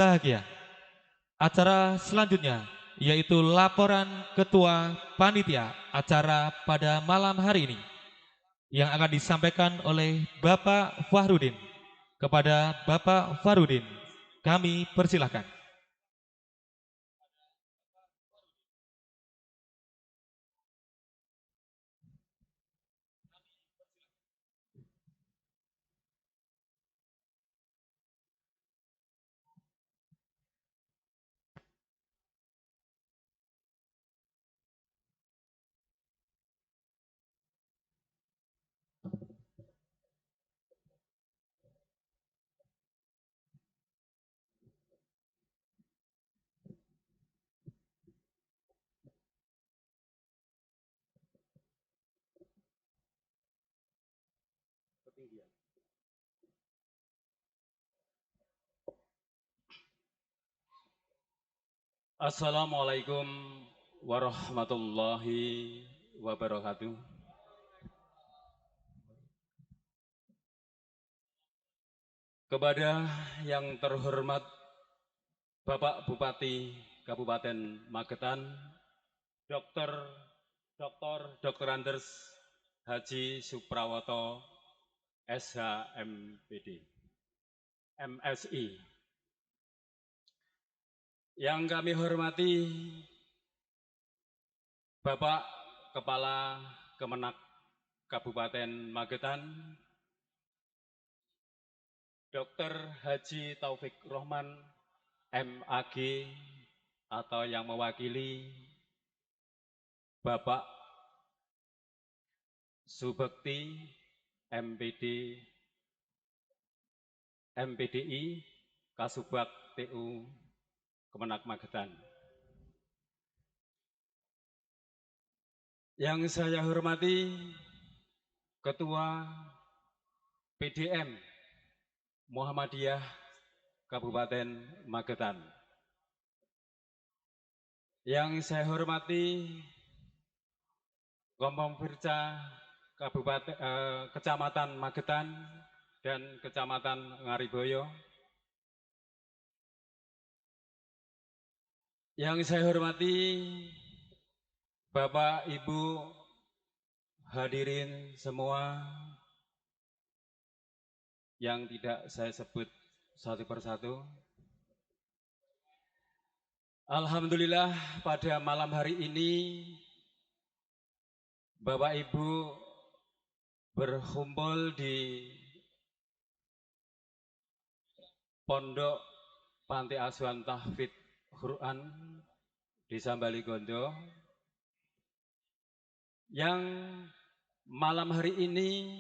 Bahagia. Acara selanjutnya yaitu laporan Ketua Panitia acara pada malam hari ini yang akan disampaikan oleh Bapak Fahrudin. Kepada Bapak Fahrudin, kami persilahkan. Assalamualaikum warahmatullahi wabarakatuh. Kepada yang terhormat Bapak Bupati Kabupaten Magetan, Dr. Dr. Andes Haji Suprawoto, SHMPD, MSI. Yang kami hormati Bapak Kepala Kemenak Kabupaten Magetan, Dr. Haji Taufik Rohman, MAG, atau yang mewakili Bapak Subekti, MPD, MPDI, Kasubag TU Kemenak Magetan. Yang saya hormati Ketua PDM Muhammadiyah Kabupaten Magetan. Yang saya hormati Kompong Firca Kecamatan Magetan dan Kecamatan Ngariboyo. Yang saya hormati Bapak Ibu hadirin semua yang tidak saya sebut satu persatu. Alhamdulillah pada malam hari ini Bapak Ibu berkumpul di Pondok Panti Asuhan Tahfidz Quran Desa Baligondo yang malam hari ini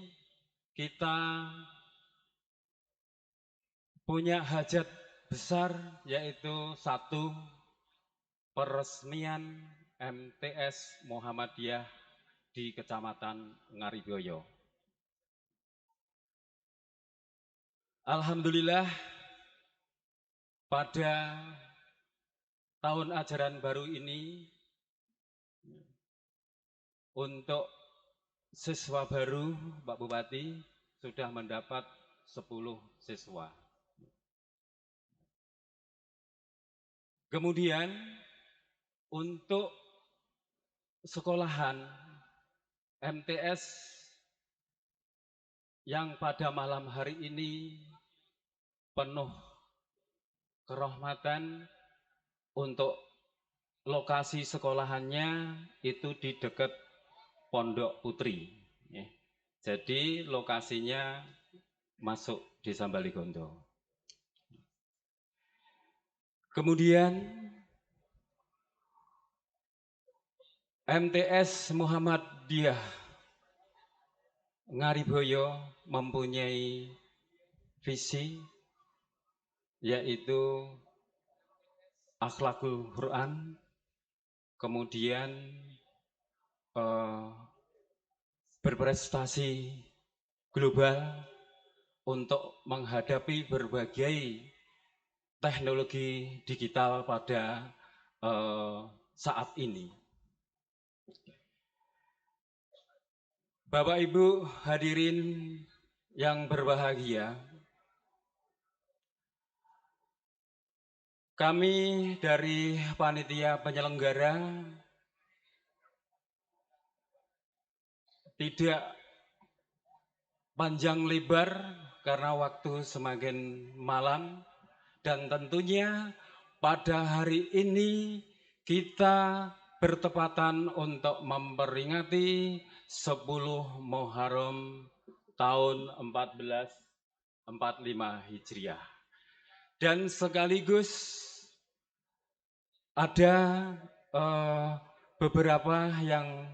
kita punya hajat besar, yaitu satu, peresmian MTS Muhammadiyah di Kecamatan Ngariboyo. Alhamdulillah pada tahun ajaran baru ini untuk siswa baru Pak Bupati sudah mendapat 10 siswa. Kemudian untuk sekolahan MTS yang pada malam hari ini penuh kerahmatan, untuk lokasi sekolahannya itu di dekat Pondok Putri. Jadi lokasinya masuk Desa Baligondo. Kemudian MTS Muhammadiyah Ngariboyo mempunyai visi, yaitu akhlakul Quran, kemudian berprestasi global untuk menghadapi berbagai teknologi digital pada saat ini. Bapak Ibu hadirin yang berbahagia, Kami dari panitia penyelenggara tidak panjang lebar karena waktu semakin malam, dan tentunya pada hari ini kita bertepatan untuk memperingati 10 Muharram tahun 1445 Hijriah. Dan sekaligus ada beberapa yang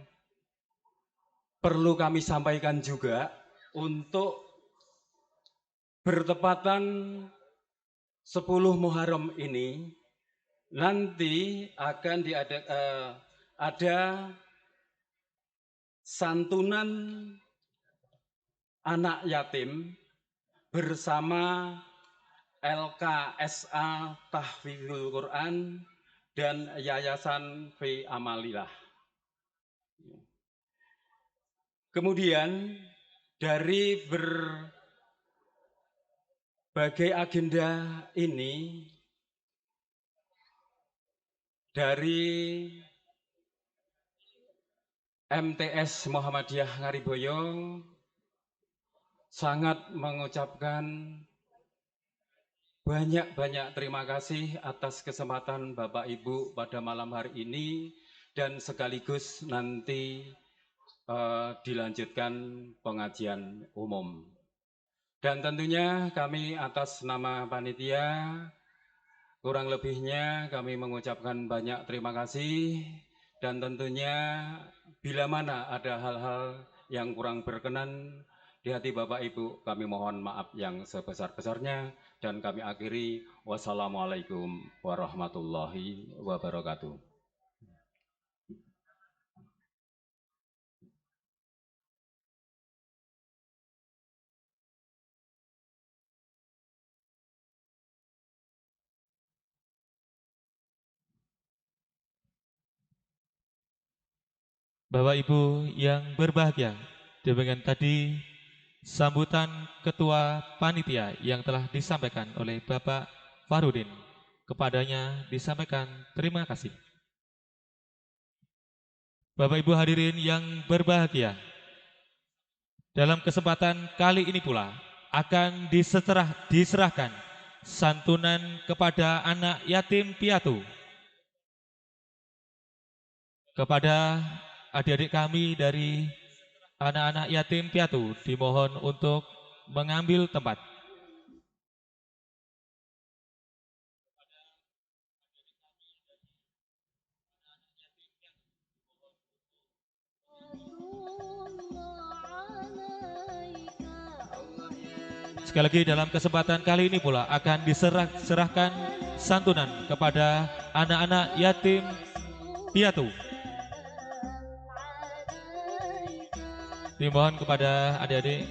perlu kami sampaikan juga. Untuk bertepatan 10 Muharram ini nanti akan ada santunan anak yatim bersama LKSA Tahfidzul Quran dan Yayasan Fi Amalillah. Kemudian dari berbagai agenda ini, dari MTS Muhammadiyah Ngariboyo sangat mengucapkan banyak terima kasih atas kesempatan Bapak Ibu pada malam hari ini, dan sekaligus nanti dilanjutkan pengajian umum. Dan tentunya kami atas nama panitia, kurang lebihnya kami mengucapkan banyak terima kasih, dan tentunya bila mana ada hal-hal yang kurang berkenan di hati Bapak Ibu, kami mohon maaf yang sebesar-besarnya, dan kami akhiri wassalamualaikum warahmatullahi wabarakatuh. Bapak Ibu yang berbahagia, demikian tadi sambutan Ketua Panitia yang telah disampaikan oleh Bapak Farudin. Kepadanya disampaikan terima kasih. Bapak Ibu hadirin yang berbahagia, dalam kesempatan kali ini pula akan diserahkan santunan kepada anak yatim piatu, kepada adik-adik kami dari anak-anak yatim piatu dimohon untuk mengambil tempat. Sekali lagi dalam kesempatan kali ini pula akan diserahkan santunan kepada anak-anak yatim piatu. Dimohon kepada adik-adik,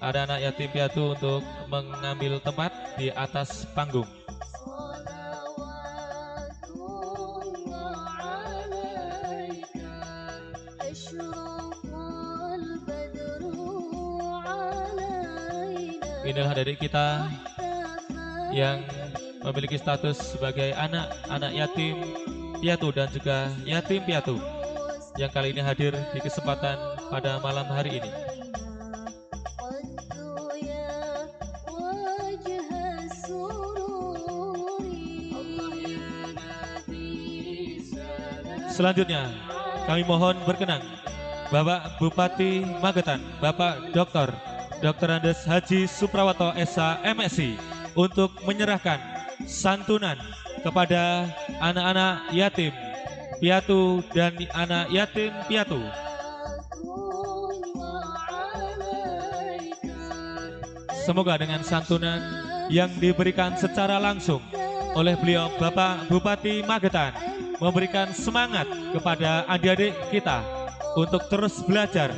anak-anak yatim piatu untuk mengambil tempat di atas panggung. Inilah adik-adik kita yang memiliki status sebagai anak-anak yatim piatu dan juga yatim piatu yang kali ini hadir di kesempatan pada malam hari ini. Selanjutnya kami mohon berkenan Bapak Bupati Magetan, Bapak Dr. Andes Haji Suprawato SH MSI untuk menyerahkan santunan kepada anak-anak yatim piatu dan anak yatim piatu. Semoga dengan santunan yang diberikan secara langsung oleh beliau Bapak Bupati Magetan memberikan semangat kepada adik-adik kita untuk terus belajar,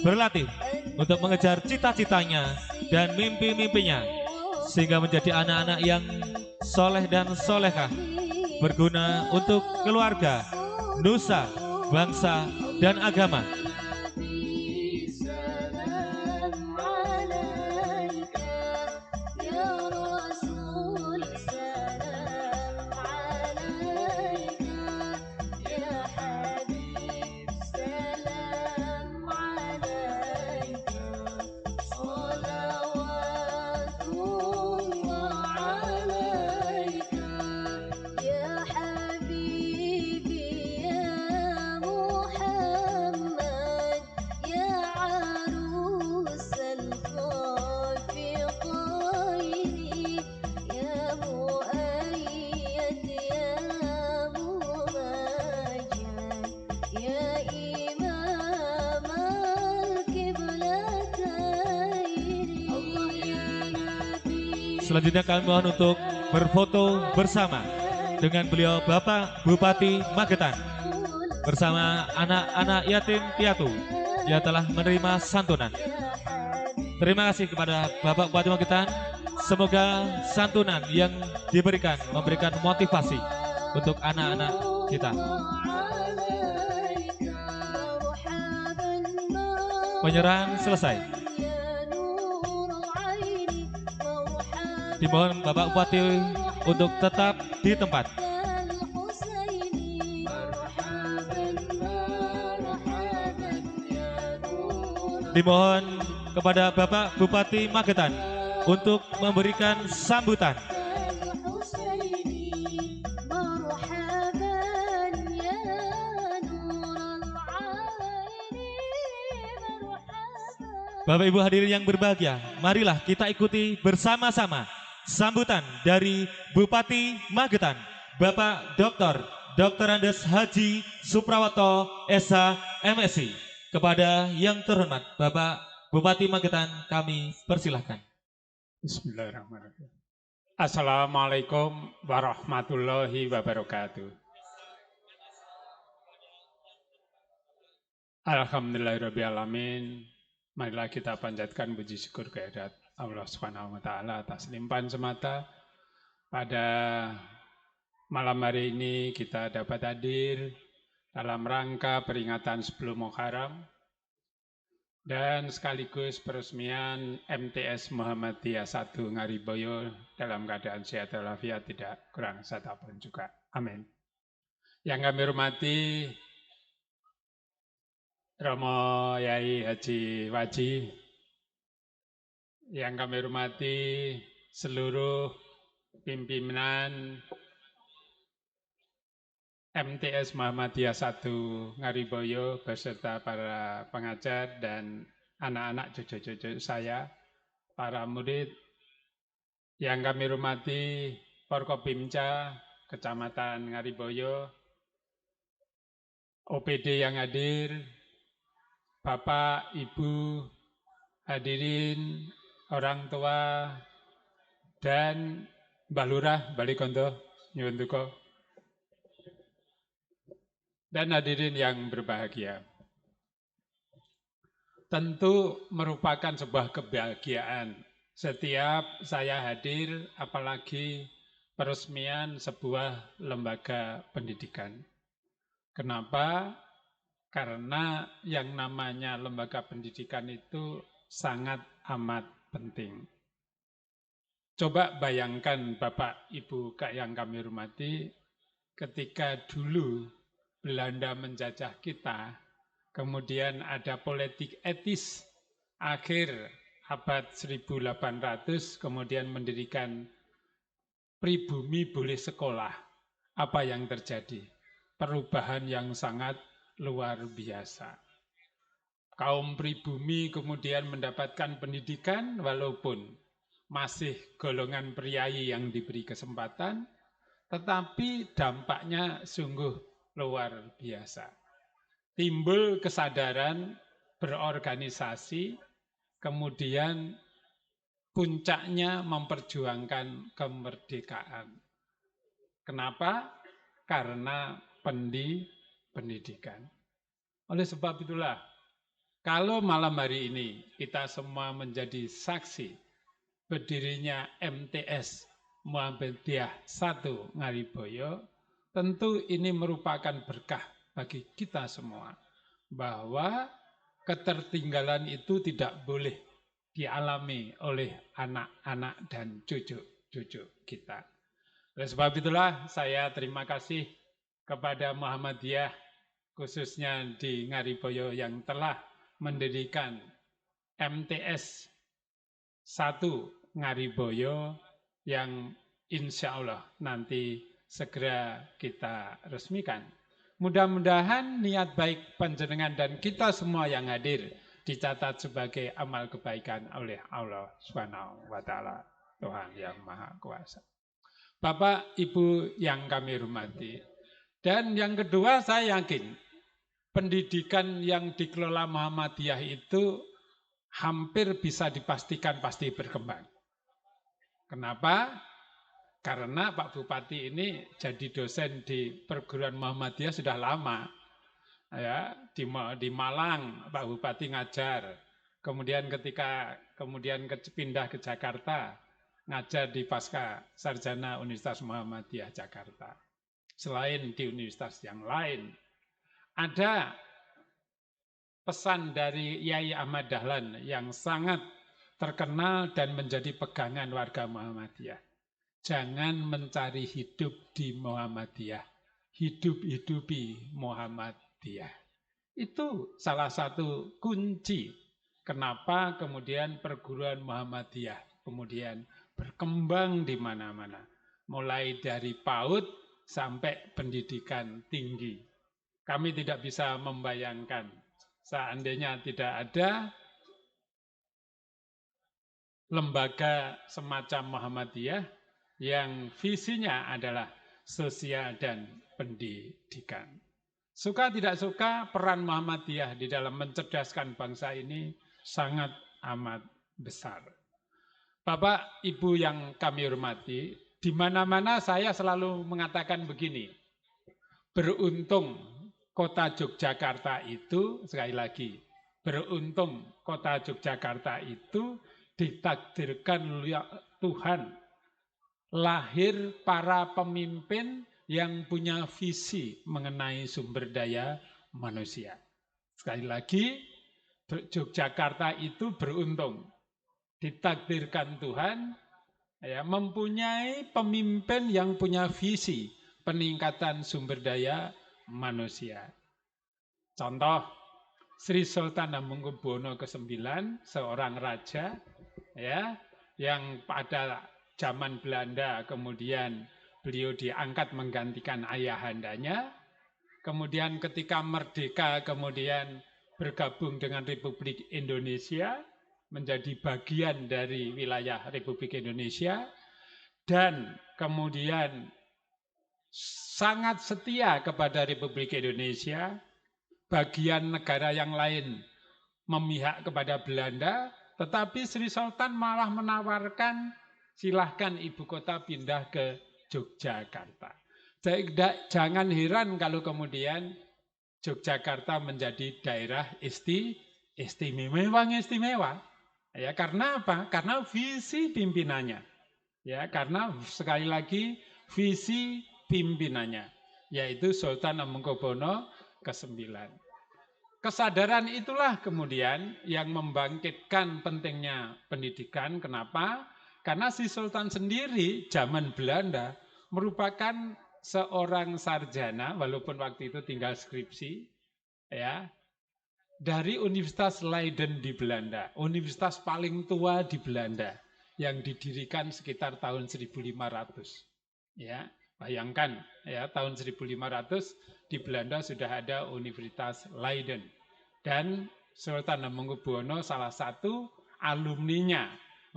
berlatih, untuk mengejar cita-citanya dan mimpi-mimpinya, sehingga menjadi anak-anak yang soleh dan solehah, berguna untuk keluarga, nusa, bangsa, dan agama. Selanjutnya kami mohon untuk berfoto bersama dengan beliau Bapak Bupati Magetan bersama anak-anak yatim piatu yang telah menerima santunan. Terima kasih kepada Bapak Bupati Magetan. Semoga santunan yang diberikan memberikan motivasi untuk anak-anak kita. Penyerahan selesai. Dimohon Bapak Bupati untuk tetap di tempat. Dimohon kepada Bapak Bupati Magetan untuk memberikan sambutan. Bapak Ibu hadirin yang berbahagia, marilah kita ikuti bersama-sama sambutan dari Bupati Magetan, Bapak Dr. Andes Haji Suprawoto SH MSI. Kepada yang terhormat Bapak Bupati Magetan, kami persilahkan. Bismillahirrahmanirrahim. Assalamualaikum warahmatullahi wabarakatuh. Alhamdulillahirrahmanirrahim. Marilah kita panjatkan puji syukur kehadirat Allah Subhanahu wa taala atas limpahan semata. Pada malam hari ini kita dapat hadir dalam rangka peringatan 10 Muharram dan sekaligus peresmian MTS Muhammadiyah 1 Ngariboyo dalam keadaan sehat walafiat, tidak kurang satupun juga. Amin. Yang kami hormati Romo Yai Haji Waji, yang kami hormati seluruh pimpinan MTS Muhammadiyah 1 Ngariboyo beserta para pengajar dan anak-anak cucu-cucu saya, para murid, yang kami hormati Forkopimca Kecamatan Ngariboyo, OPD yang hadir, Bapak, Ibu, hadirin, orang tua, dan Mbah Lurah, Balikonto, nyuwun duka, dan hadirin yang berbahagia. Tentu merupakan sebuah kebahagiaan setiap saya hadir, apalagi peresmian sebuah lembaga pendidikan. Kenapa? Karena yang namanya lembaga pendidikan itu sangat amat penting. Coba bayangkan Bapak Ibu yang kami hormati, ketika dulu Belanda menjajah kita, kemudian ada politik etis akhir abad 1800, kemudian mendirikan pribumi boleh sekolah. Apa yang terjadi? Perubahan yang sangat luar biasa. Kaum pribumi kemudian mendapatkan pendidikan walaupun masih golongan priayi yang diberi kesempatan, tetapi dampaknya sungguh luar biasa. Timbul kesadaran berorganisasi, kemudian puncaknya memperjuangkan kemerdekaan. Kenapa? Karena pendidikan. Oleh sebab itulah, kalau malam hari ini kita semua menjadi saksi berdirinya MTS Muhammadiyah 1 Ngariboyo, tentu ini merupakan berkah bagi kita semua, bahwa ketertinggalan itu tidak boleh dialami oleh anak-anak dan cucu-cucu kita. Oleh sebab itulah saya terima kasih kepada Muhammadiyah, khususnya di Ngariboyo, yang telah mendirikan MTS 1 Ngariboyo yang insya Allah nanti segera kita resmikan. Mudah-mudahan niat baik panjenengan dan kita semua yang hadir dicatat sebagai amal kebaikan oleh Allah Subhanahu wa taala, Tuhan yang Maha Kuasa. Bapak, Ibu yang kami hormati, dan yang kedua, saya yakin pendidikan yang dikelola Muhammadiyah itu hampir bisa dipastikan pasti berkembang. Kenapa? Karena Pak Bupati ini jadi dosen di perguruan Muhammadiyah sudah lama. Ya, di Malang Pak Bupati ngajar. Kemudian pindah ke Jakarta, ngajar di Pasca Sarjana Universitas Muhammadiyah Jakarta. Selain di universitas yang lain, ada pesan dari Yai Ahmad Dahlan yang sangat terkenal dan menjadi pegangan warga Muhammadiyah. Jangan mencari hidup di Muhammadiyah, hidup-hidupi Muhammadiyah. Itu salah satu kunci kenapa kemudian perguruan Muhammadiyah kemudian berkembang di mana-mana. Mulai dari PAUD sampai pendidikan tinggi. Kami tidak bisa membayangkan seandainya tidak ada lembaga semacam Muhammadiyah yang visinya adalah sosial dan pendidikan. Suka tidak suka, peran Muhammadiyah di dalam mencerdaskan bangsa ini sangat amat besar. Bapak, Ibu yang kami hormati, di mana-mana saya selalu mengatakan begini, beruntung kota Yogyakarta itu, sekali lagi, beruntung kota Yogyakarta itu ditakdirkan oleh Tuhan, lahir para pemimpin yang punya visi mengenai sumber daya manusia. Sekali lagi, Yogyakarta itu beruntung, ditakdirkan Tuhan ya, mempunyai pemimpin yang punya visi peningkatan sumber daya manusia. Contoh, Sri Sultan Hamengkubuwono ke-9, seorang raja ya, yang pada zaman Belanda kemudian beliau diangkat menggantikan ayahandanya. Kemudian ketika merdeka kemudian bergabung dengan Republik Indonesia, menjadi bagian dari wilayah Republik Indonesia, dan kemudian sangat setia kepada Republik Indonesia. Bagian negara yang lain memihak kepada Belanda, tetapi Sri Sultan malah menawarkan silahkan ibu kota pindah ke Yogyakarta. Jangan heran kalau kemudian Yogyakarta menjadi daerah istimewa. Ya, karena apa? Karena visi pimpinannya. Ya, karena sekali lagi visi pimpinannya, yaitu Sultan Hamengkubuwono ke-9. Kesadaran itulah kemudian yang membangkitkan pentingnya pendidikan. Kenapa? Karena si Sultan sendiri zaman Belanda merupakan seorang sarjana, walaupun waktu itu tinggal skripsi, ya, dari Universitas Leiden di Belanda, universitas paling tua di Belanda, yang didirikan sekitar tahun 1500. Ya, bayangkan ya, tahun 1500 di Belanda sudah ada Universitas Leiden, dan Sultan Hamengkubuwono salah satu alumninya.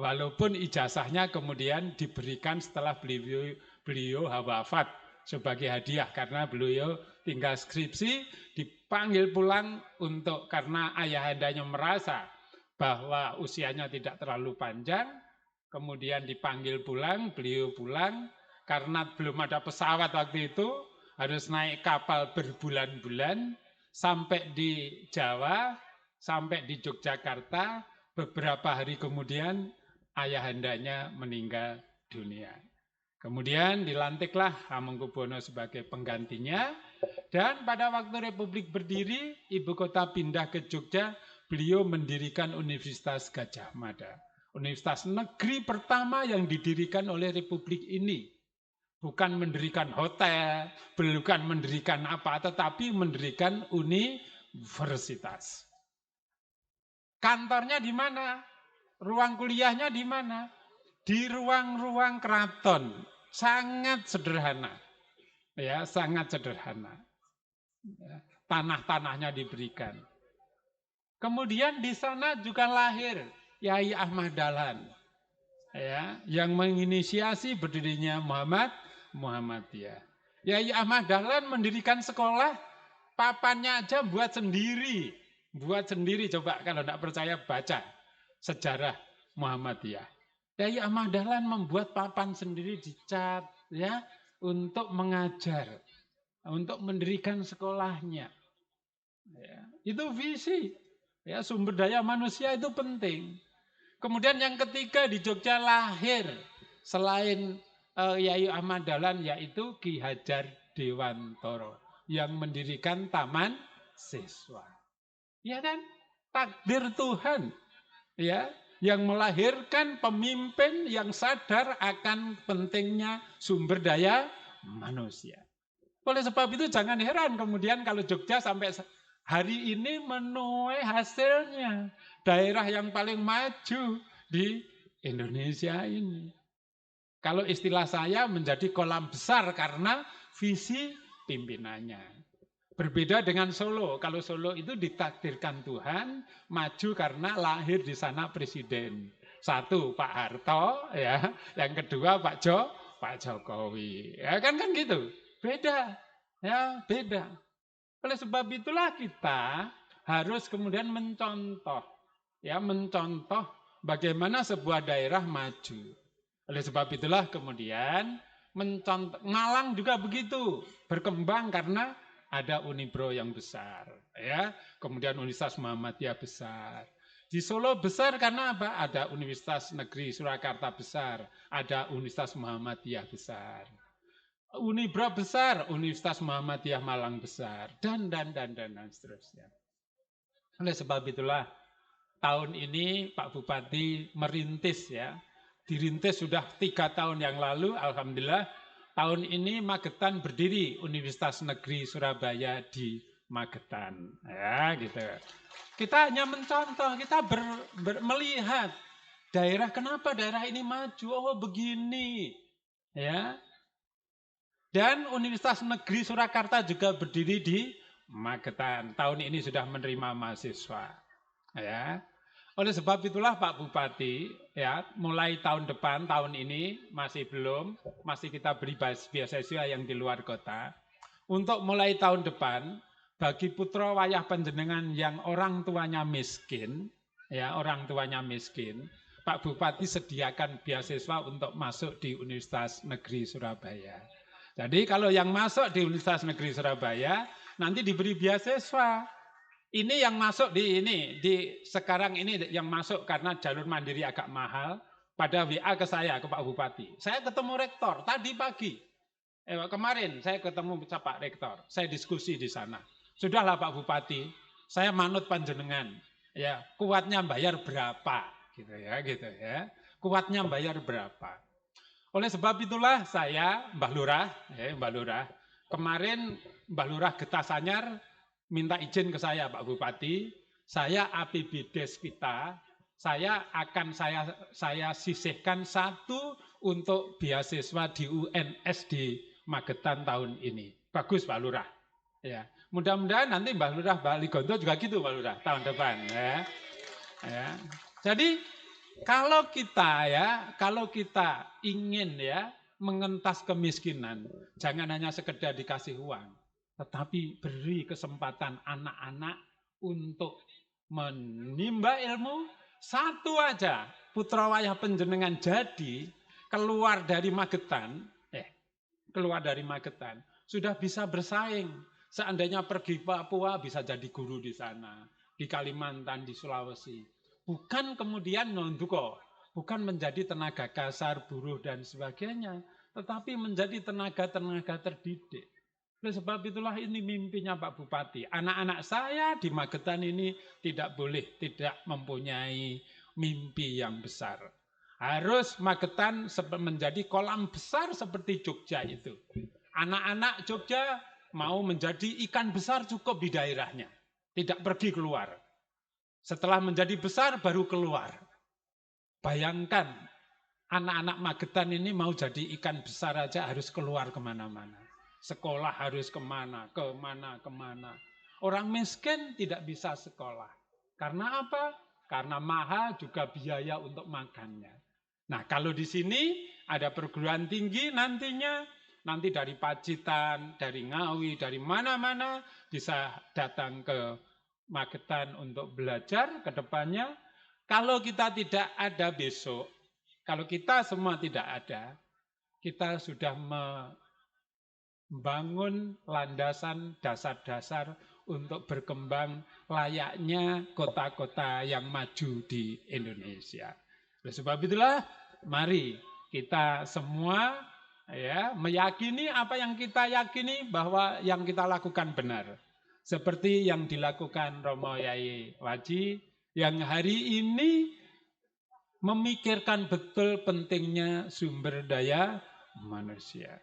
Walaupun ijazahnya kemudian diberikan setelah beliau wafat sebagai hadiah karena beliau tinggal skripsi, dipanggil pulang karena ayahandanya merasa bahwa usianya tidak terlalu panjang, kemudian dipanggil pulang, beliau pulang karena belum ada pesawat waktu itu, harus naik kapal berbulan-bulan sampai di Jawa, sampai di Yogyakarta. Beberapa hari kemudian ayahandanya meninggal dunia. Kemudian dilantiklah Hamengkubuwono sebagai penggantinya, dan pada waktu Republik berdiri, ibu kota pindah ke Jogja, beliau mendirikan Universitas Gadjah Mada. Universitas negeri pertama yang didirikan oleh Republik ini. Bukan mendirikan hotel, bukan mendirikan apa, tetapi mendirikan universitas. Kantornya di mana? Ruang kuliahnya di mana? Di ruang-ruang keraton. Sangat sederhana. Ya, sangat sederhana. Ya, tanah-tanahnya diberikan. Kemudian di sana juga lahir Yai Ahmad Dahlan. Ya, yang menginisiasi berdirinya Muhammadiyah. Yai Ahmad Dahlan mendirikan sekolah, papannya aja buat sendiri. Buat sendiri, coba kalau tidak percaya baca sejarah Muhammadiyah. Dai Ahmad Dahlan membuat papan sendiri dicat ya untuk mengajar, untuk mendirikan sekolahnya. Ya, itu visi. Ya, sumber daya manusia itu penting. Kemudian yang ketiga di Jogja lahir selain Yai Ahmad Dahlan yaitu Ki Hajar Dewantara yang mendirikan Taman Siswa. Ya kan? Takdir Tuhan. Ya, yang melahirkan pemimpin yang sadar akan pentingnya sumber daya manusia. Oleh sebab itu jangan heran kemudian kalau Jogja sampai hari ini menuai hasilnya. Daerah yang paling maju di Indonesia ini. Kalau istilah saya menjadi kolam besar karena visi pimpinannya. Berbeda dengan Solo. Kalau Solo itu ditakdirkan Tuhan, maju karena lahir di sana presiden. Satu Pak Harto, ya. Yang kedua Pak Jokowi. Ya kan gitu. Beda. Ya, beda. Oleh sebab itulah kita harus kemudian mencontoh. Ya, mencontoh bagaimana sebuah daerah maju. Oleh sebab itulah kemudian mencontoh. Malang juga begitu. Berkembang karena ada Unibro yang besar, ya. Kemudian Universitas Muhammadiyah besar. Di Solo besar karena apa? Ada Universitas Negeri Surakarta besar, ada Universitas Muhammadiyah besar. Unibro besar, Universitas Muhammadiyah Malang besar, dan seterusnya. Oleh sebab itulah tahun ini Pak Bupati merintis ya, dirintis sudah 3 tahun yang lalu, alhamdulillah. Tahun ini Magetan berdiri Universitas Negeri Surabaya di Magetan, ya gitu. Kita hanya mencontoh, kita melihat daerah, kenapa daerah ini maju, oh begini, ya. Dan Universitas Negeri Surakarta juga berdiri di Magetan. Tahun ini sudah menerima mahasiswa, ya. Oleh sebab itulah Pak Bupati, ya, mulai tahun depan, tahun ini masih belum, masih kita beri beasiswa yang di luar kota. Untuk mulai tahun depan, bagi putra wayah panjenengan yang orang tuanya miskin, ya, orang tuanya miskin, Pak Bupati sediakan beasiswa untuk masuk di Universitas Negeri Surabaya. Jadi kalau yang masuk di Universitas Negeri Surabaya, nanti diberi beasiswa. Ini yang masuk di sekarang ini yang masuk karena jalur mandiri agak mahal. Pada WA ke saya, ke Pak Bupati. Saya ketemu rektor tadi pagi. Kemarin saya ketemu Pak Rektor. Saya diskusi di sana. Sudahlah Pak Bupati, saya manut panjenengan. Ya, kuatnya bayar berapa? Gitu ya. Kuatnya bayar berapa? Oleh sebab itulah saya, Mbah Lurah, kemarin Mbah Lurah Getasanyar minta izin ke saya Pak Bupati, saya APBDes kita, saya sisihkan 1 untuk beasiswa di UNS di Magetan tahun ini. Bagus Pak Lurah. Ya, mudah-mudahan nanti Mbah Lurah Baligonto juga gitu Pak Lurah tahun depan. Ya. Jadi kalau kita ingin ya mengentas kemiskinan, jangan hanya sekedar dikasih uang, tetapi beri kesempatan anak-anak untuk menimba ilmu. 1 aja putra wayah panjenengan jadi keluar dari Magetan sudah bisa bersaing. Seandainya pergi Papua bisa jadi guru di sana, di Kalimantan, di Sulawesi. Bukan kemudian nonduko, bukan menjadi tenaga kasar, buruh dan sebagainya, tetapi menjadi tenaga-tenaga terdidik. Oleh sebab itulah ini mimpinya Pak Bupati. Anak-anak saya di Magetan ini tidak mempunyai mimpi yang besar. Harus Magetan menjadi kolam besar seperti Jogja itu. Anak-anak Jogja mau menjadi ikan besar cukup di daerahnya. Tidak pergi keluar. Setelah menjadi besar baru keluar. Bayangkan anak-anak Magetan ini mau jadi ikan besar aja harus keluar kemana-mana. Sekolah harus kemana. Orang miskin tidak bisa sekolah. Karena apa? Karena mahal juga biaya untuk makannya. Nah, kalau di sini ada perguruan tinggi nanti dari Pacitan, dari Ngawi, dari mana-mana bisa datang ke Magetan untuk belajar ke depannya. Kalau kita tidak ada besok, Kalau kita semua tidak ada, kita sudah membangun landasan dasar-dasar untuk berkembang layaknya kota-kota yang maju di Indonesia. Oleh sebab itulah, mari kita semua ya meyakini apa yang kita yakini bahwa yang kita lakukan benar. Seperti yang dilakukan Romo Yai Waji yang hari ini memikirkan betul pentingnya sumber daya manusia.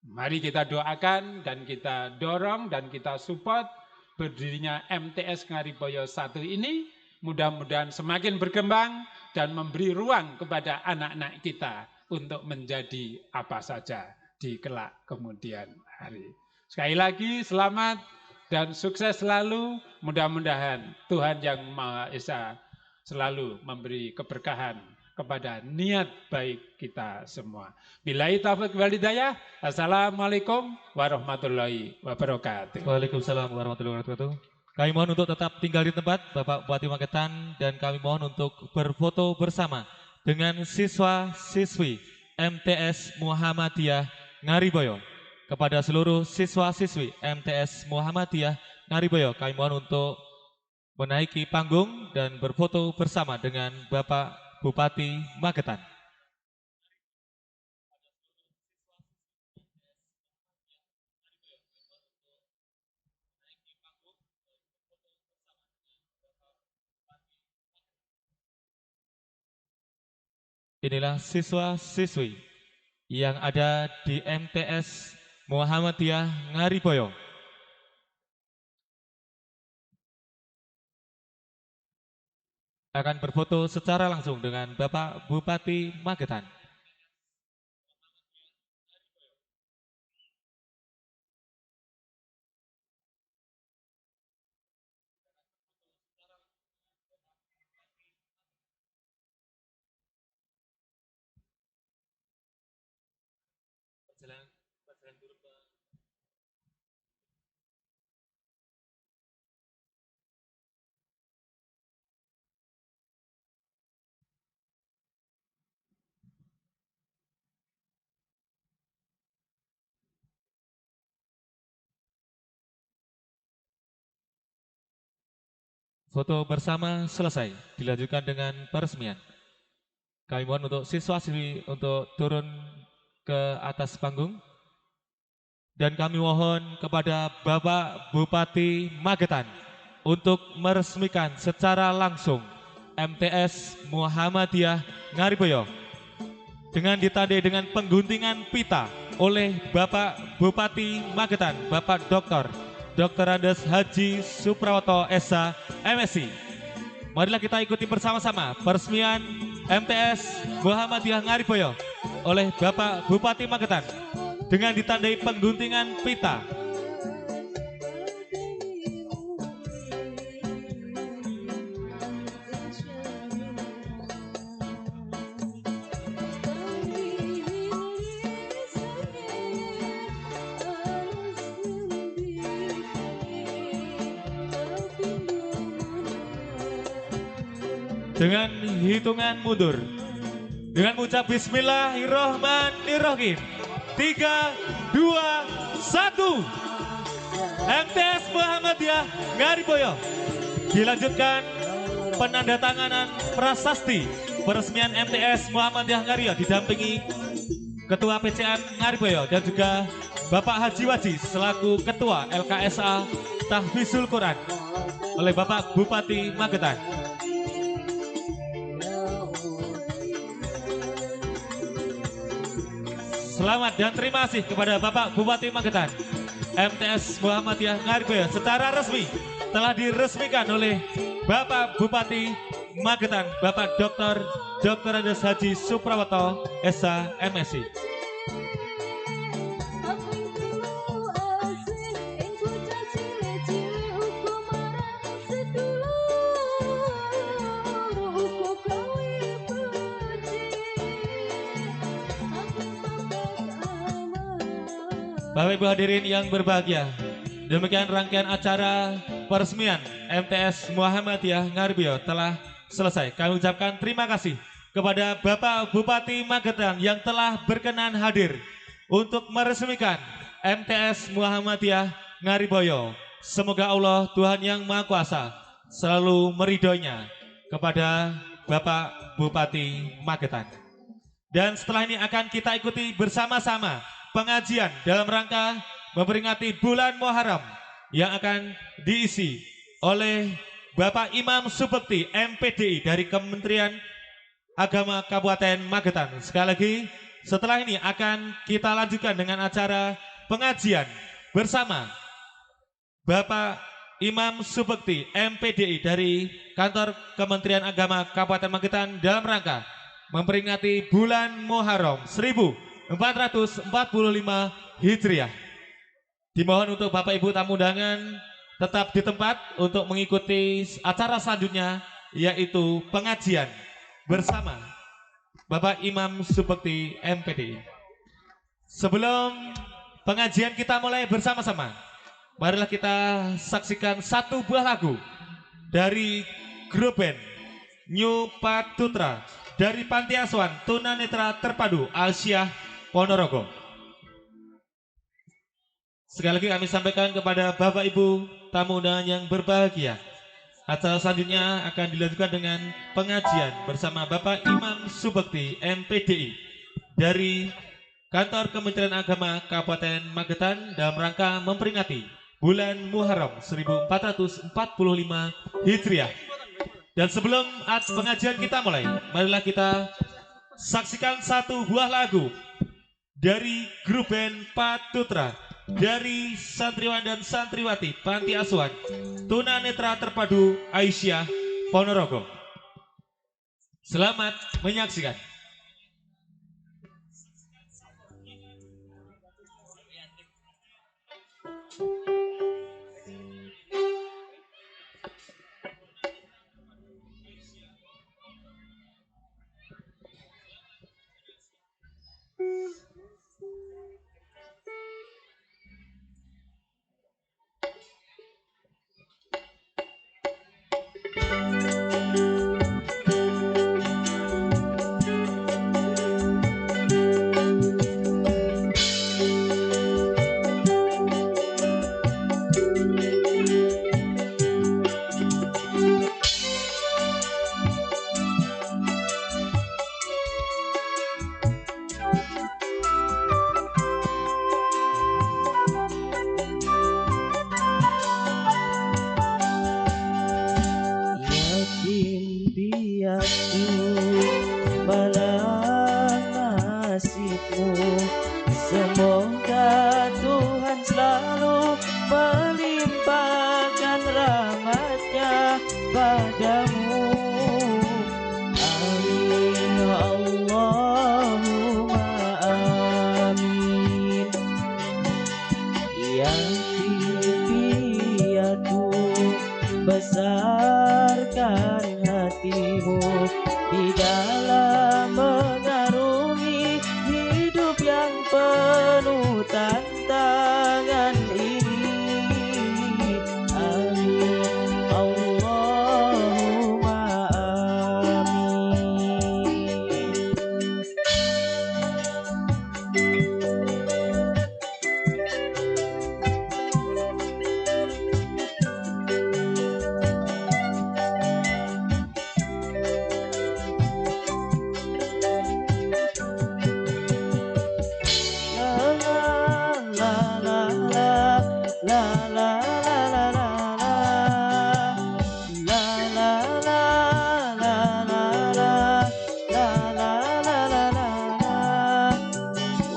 Mari kita doakan dan kita dorong dan kita support berdirinya MTS Ngariboyo 1 ini. Mudah-mudahan semakin berkembang dan memberi ruang kepada anak-anak kita untuk menjadi apa saja di kelak kemudian hari. Sekali lagi selamat dan sukses selalu. Mudah-mudahan Tuhan Yang Maha Esa selalu memberi keberkahan kepada niat baik kita semua. Billahi taufiq wal hidayah. Assalamualaikum warahmatullahi wabarakatuh. Waalaikumsalam warahmatullahi wabarakatuh. Kami mohon untuk tetap tinggal di tempat Bapak Bupati Magetan, dan kami mohon untuk berfoto bersama dengan siswa-siswi MTS Muhammadiyah Ngariboyo. Kepada seluruh siswa-siswi MTS Muhammadiyah Ngariboyo, kami mohon untuk menaiki panggung dan berfoto bersama dengan Bapak Bupati Magetan. Inilah siswa-siswi yang ada di MTS Muhammadiyah Ngariboyo. Akan berfoto secara langsung dengan Bapak Bupati Magetan. Foto bersama selesai, dilanjutkan dengan peresmian. Kami mohon untuk siswa-siswi untuk turun ke atas panggung. Dan kami mohon kepada Bapak Bupati Magetan untuk meresmikan secara langsung MTS Muhammadiyah Ngariboyo dengan ditandai dengan pengguntingan pita oleh Bapak Bupati Magetan, Bapak Dr. Andes Haji Suprawoto SH MSI. Marilah kita ikuti bersama-sama peresmian MTS Muhammadiyah Ngariboyo oleh Bapak Bupati Magetan dengan ditandai pengguntingan pita. Dengan hitungan mundur, dengan mengucap Bismillahirrohmanirrohim, 3, 2, 1, MTS Muhammadiyah Ngariboyo. Dilanjutkan penandatanganan prasasti peresmian MTS Muhammadiyah Ngariboyo didampingi Ketua PCN Ngariboyo dan juga Bapak Haji Waji selaku Ketua LKSA Tahfizul Quran oleh Bapak Bupati Magetan. Selamat dan terima kasih kepada Bapak Bupati Magetan. MTS Muhammadiyah Ngariboyo secara resmi telah diresmikan oleh Bapak Bupati Magetan, Bapak Dr. Andes Haji Suprawoto SH MSI. Bapak Ibu hadirin yang berbahagia, demikian rangkaian acara peresmian MTS Muhammadiyah Ngariboyo telah selesai. Kami ucapkan terima kasih kepada Bapak Bupati Magetan yang telah berkenan hadir untuk meresmikan MTS Muhammadiyah Ngariboyo. Semoga Allah Tuhan yang Maha Kuasa selalu meridhoinya kepada Bapak Bupati Magetan. Dan setelah ini akan kita ikuti bersama-sama pengajian dalam rangka memperingati bulan Muharram yang akan diisi oleh Bapak Imam Subekti MPDI dari Kementerian Agama Kabupaten Magetan. Sekali lagi, setelah ini akan kita lanjutkan dengan acara pengajian bersama Bapak Imam Subekti MPDI dari Kantor Kementerian Agama Kabupaten Magetan dalam rangka memperingati bulan Muharram 1445 Hijriah. Dimohon untuk Bapak Ibu tamu undangan tetap di tempat untuk mengikuti acara selanjutnya, yaitu pengajian bersama Bapak Imam Subekti MPDI. Sebelum pengajian kita mulai bersama-sama, marilah kita saksikan satu buah lagu dari grup band New Patutra dari Panti Asuhan Tunanetra Terpadu Alsyah Ponorogo. Sekali lagi kami sampaikan kepada Bapak Ibu tamu undangan yang berbahagia, acara selanjutnya akan dilanjutkan dengan pengajian bersama Bapak Imam Subekti MPDI dari Kantor Kementerian Agama Kabupaten Magetan dalam rangka memperingati bulan Muharram 1445 Hijriah. Dan sebelum pengajian kita mulai, marilah kita saksikan satu buah lagu dari grup band Patutra dari santriwan dan santriwati Panti Asuhan Tunanetra Terpadu Aisyah Ponorogo. Selamat menyaksikan. Besarkan hatimu di dalam mengarungi hidup yang penuh tantangan ini. Amin Allahumma amin.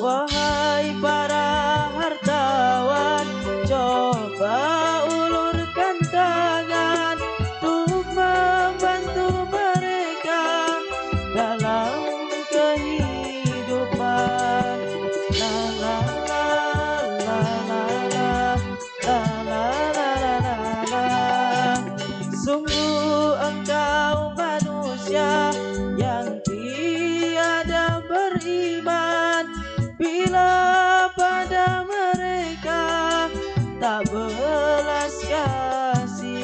Wahai para hartawan, coba ulurkan tangan untuk membantu mereka dalam kehidupan. La la la la la la la la la la la. Sungguh engkau manusia yang tiada beriman, bila pada mereka tak belas kasihan.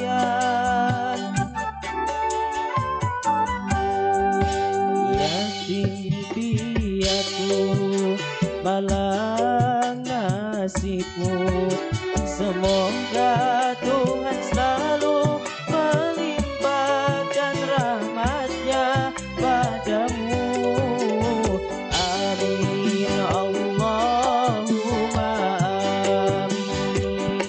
milikmu. Semoga Tuhan selalu melimpahkan rahmat-Nya padamu. Amin Allahumma amin.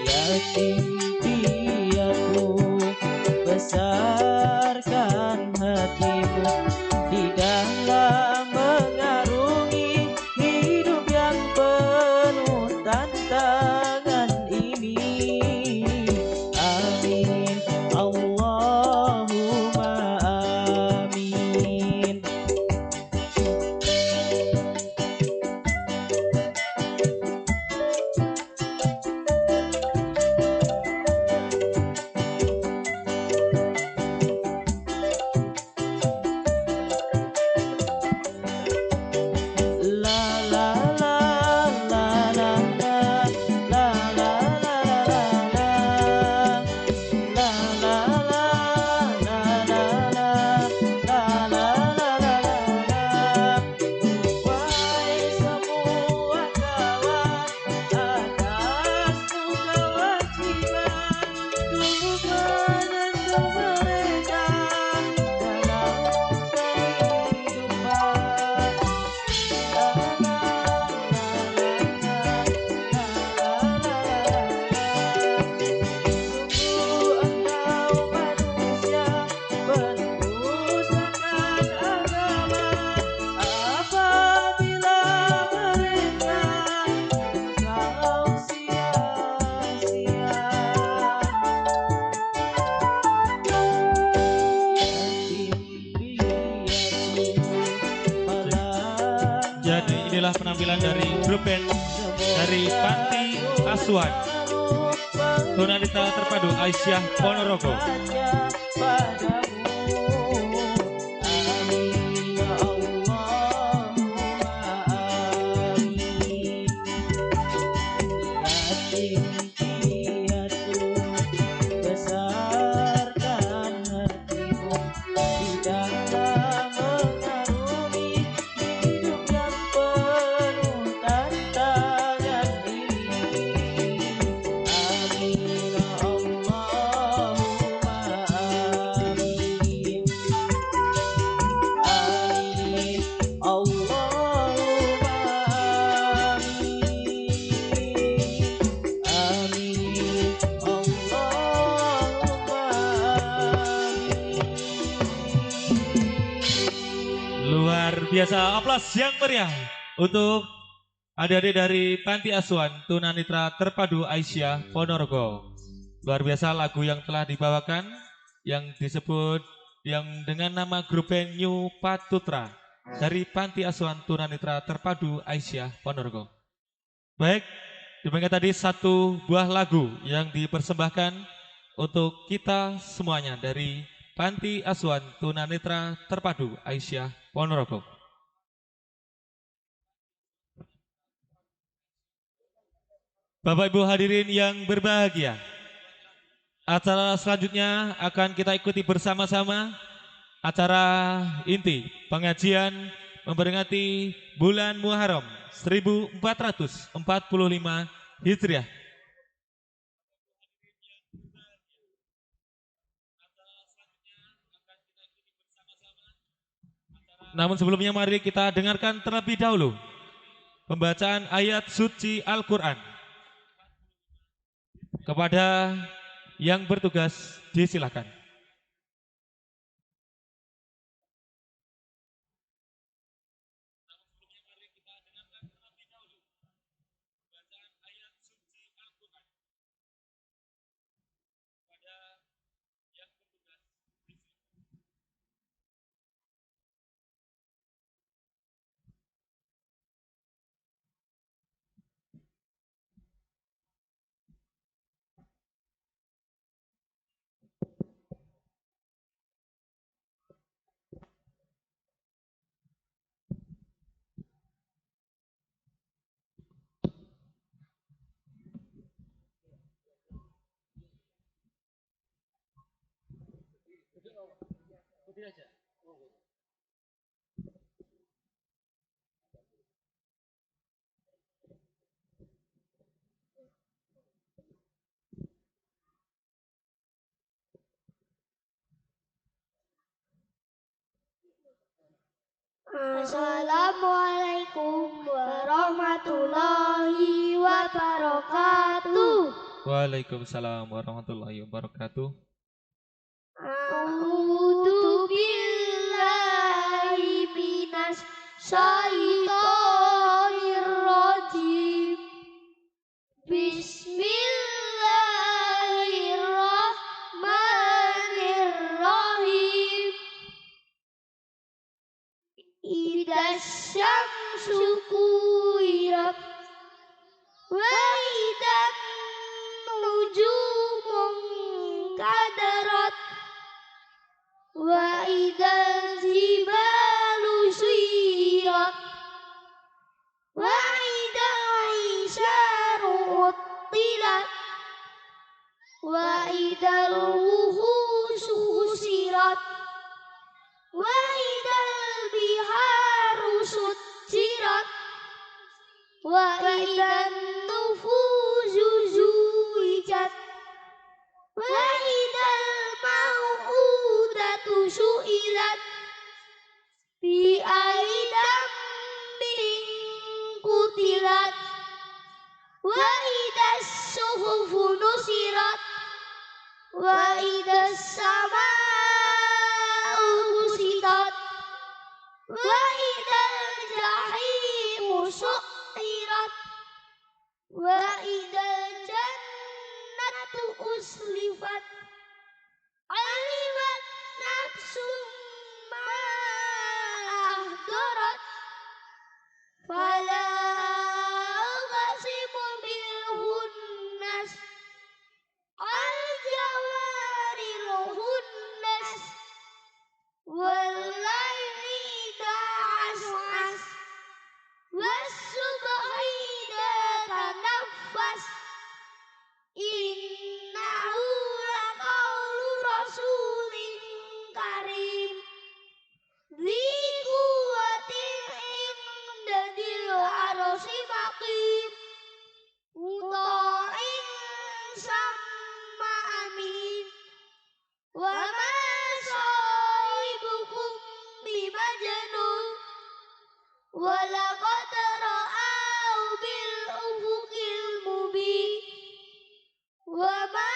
Yatim piatu, besarkan hatimu di dalam mengarungi hidup yang penuh tantangan ini. Amin Allahumma amin. La la la la la la la la la la la la la Wahai semua kawan, atas kewajiban untuk menentu mereka dalam kehidupan. Sungguh engkau manusia penebus akan agama, apabila mereka engkau sia-sia. Jadi inilah penampilan dari grup band dari Panti Asuhan Tunanetra Terpadu Aisyah Ponorogo. Besarkan hatimu di dalam mengarungi hidup yang penuh tantangan ini. Amin Allahumma amin. Amin Allahumma amin. Amin Allahumma amin. Luar biasa, aplaus yang meriah untuk adik-adik dari Panti Asuhan Tunanetra Terpadu Aisyah Ponorogo. Luar biasa lagu yang telah dibawakan yang disebut yang dengan nama grup band New Patutra dari Panti Asuhan Tunanetra Terpadu Aisyah Ponorogo. Baik, demikian tadi satu buah lagu yang dipersembahkan untuk kita semuanya dari Panti Asuhan Tunanetra Terpadu Aisyah Ponorogo. Bapak Ibu hadirin yang berbahagia, acara selanjutnya akan kita ikuti bersama-sama, acara inti pengajian memperingati bulan Muharram 1445 Hijriah. Namun sebelumnya mari kita dengarkan terlebih dahulu pembacaan ayat suci Al-Quran. Kepada yang bertugas disilakan. Assalamualaikum warahmatullahi wabarakatuh. Waalaikumsalam warahmatullahi wabarakatuh. A'udzu billahi minas syaitonir rajim. Bismillahirrahmanirrahim. Idas syamsu kuwirat wa idan nujumun kadarat wa idal jibalu suyirat wa idal isyaru uttilat wa idal wuhusu husirat wa idal biharu sujirat wa idan nufuzu zuwijat wa idal mau'udatu su'ilat bi aidam min kutilat wa idas suhufu nusirat wa idas sama'u kusitat wa idal jahimu su'irat wa idal jannatu uslifat alimat nafsum ma ahdarat fala uqsimu bil khunnas al jawaril khunnas wal laili idza as'as was subhi idza tanaffas innahu laqawlu rasulin karim dzi quwwatin inda dzil arsi maqim muta'in samma amin wa ma sahibukum bimajnun wa laqad ra'ahu bil ufuqil mubin wa ma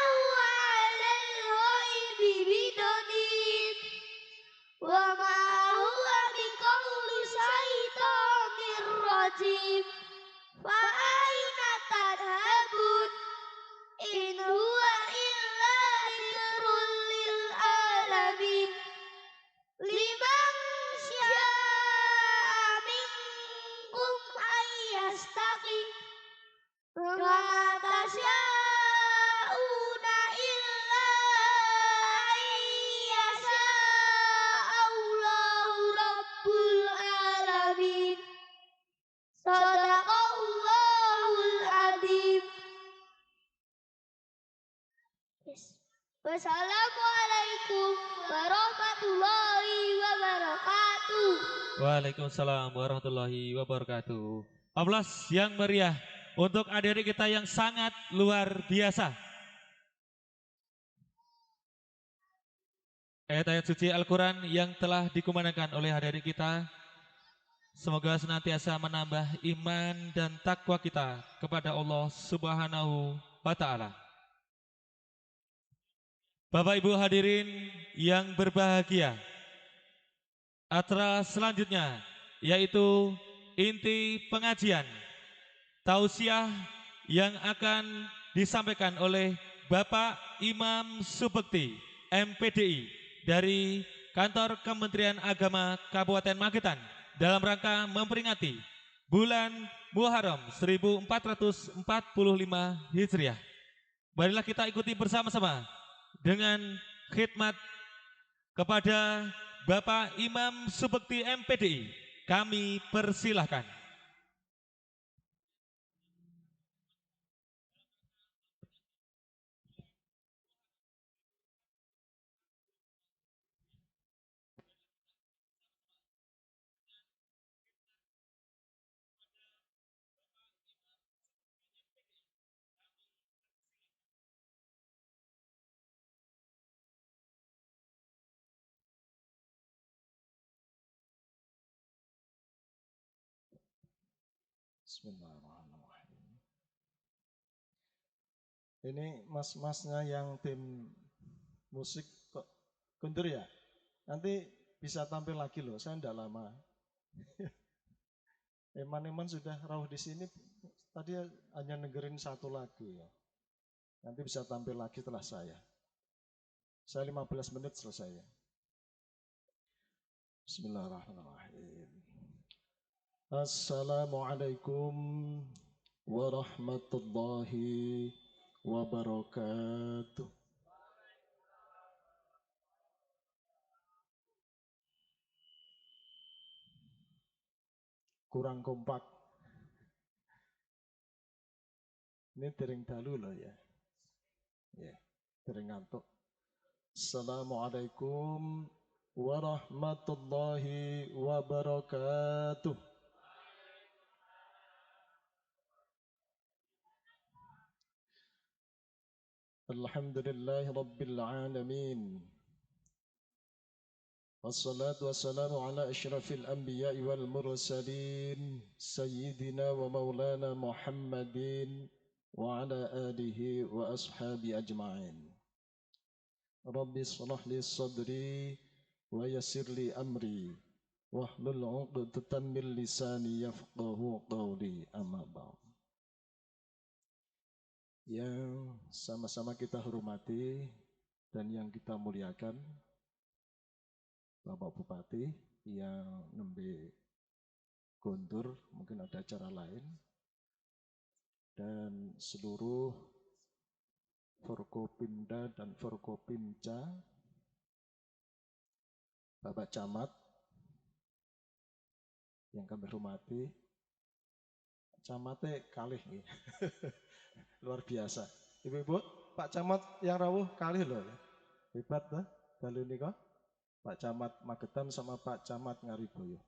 huwa 'alal ghaibi bidanin wa ma huwa biqauli syaitonir rajim fa aina tadhhabun in huwa illa dzikrul lil alamin liman syaa minkum ayyastaqim wa ma tasyauna illa ayyasha Allahu rabbul alamin. Sadaqallahul adzim. Wassalamualaikum warahmatullahi wabarakatuh. Waalaikumsalam warahmatullahi wabarakatuh. Aplaus yang meriah untuk adik-adik kita yang sangat luar biasa. Ayat-ayat suci Al-Quran yang telah dikumandangkan oleh adik-adik kita, semoga senantiasa menambah iman dan takwa kita kepada Allah Subhanahu wa Ta'ala. Bapak Ibu hadirin yang berbahagia, acara selanjutnya yaitu inti pengajian tausiah yang akan disampaikan oleh Bapak Imam Subekti MPDI dari Kantor Kementerian Agama Kabupaten Magetan dalam rangka memperingati bulan Muharram 1445 Hijriah. Marilah kita ikuti bersama-sama dengan khidmat kepada Bapak Imam Subekti MPDI. Kami persilahkan. Bismillahirrahmanirrahim. Ini mas-masnya yang tim musik kok kundur ya? Nanti bisa tampil lagi loh, saya tidak lama. Eman-eman sudah rawuh di sini, tadi hanya dengerin satu lagu ya. Nanti bisa tampil lagi setelah saya. Saya 15 menit selesai ya. Bismillahirrahmanirrahim. Assalamualaikum warahmatullahi wabarakatuh. Kurang kompak. Ini dereng dalu loh ya. Ya, dereng ngantuk. Assalamualaikum warahmatullahi wabarakatuh. Alhamdulillahi rabbil alamin. Wassalatu wassalamu ala asyrafil anbiya'i wal mursalin sayyidina wa maulana Muhammadin wa ala alihi wa ashabi ajma'in. Rabbi shrah li sadri wa yassir li amri wahlul 'uqdatam min lisani yafqahu qawli, amma ba'd. Yang sama-sama kita hormati dan yang kita muliakan Bapak Bupati yang nembe gondur, mungkin ada acara lain, dan seluruh Forkopimda dan Forkopimca, Bapak Camat yang kami hormati. Camatnya kalih nih. Luar biasa. Ibu-ibu, Pak Camat yang rawuh kalih loh. Hebat dah, dalu nika. Pak Camat Magetan sama Pak Camat Ngariboyo.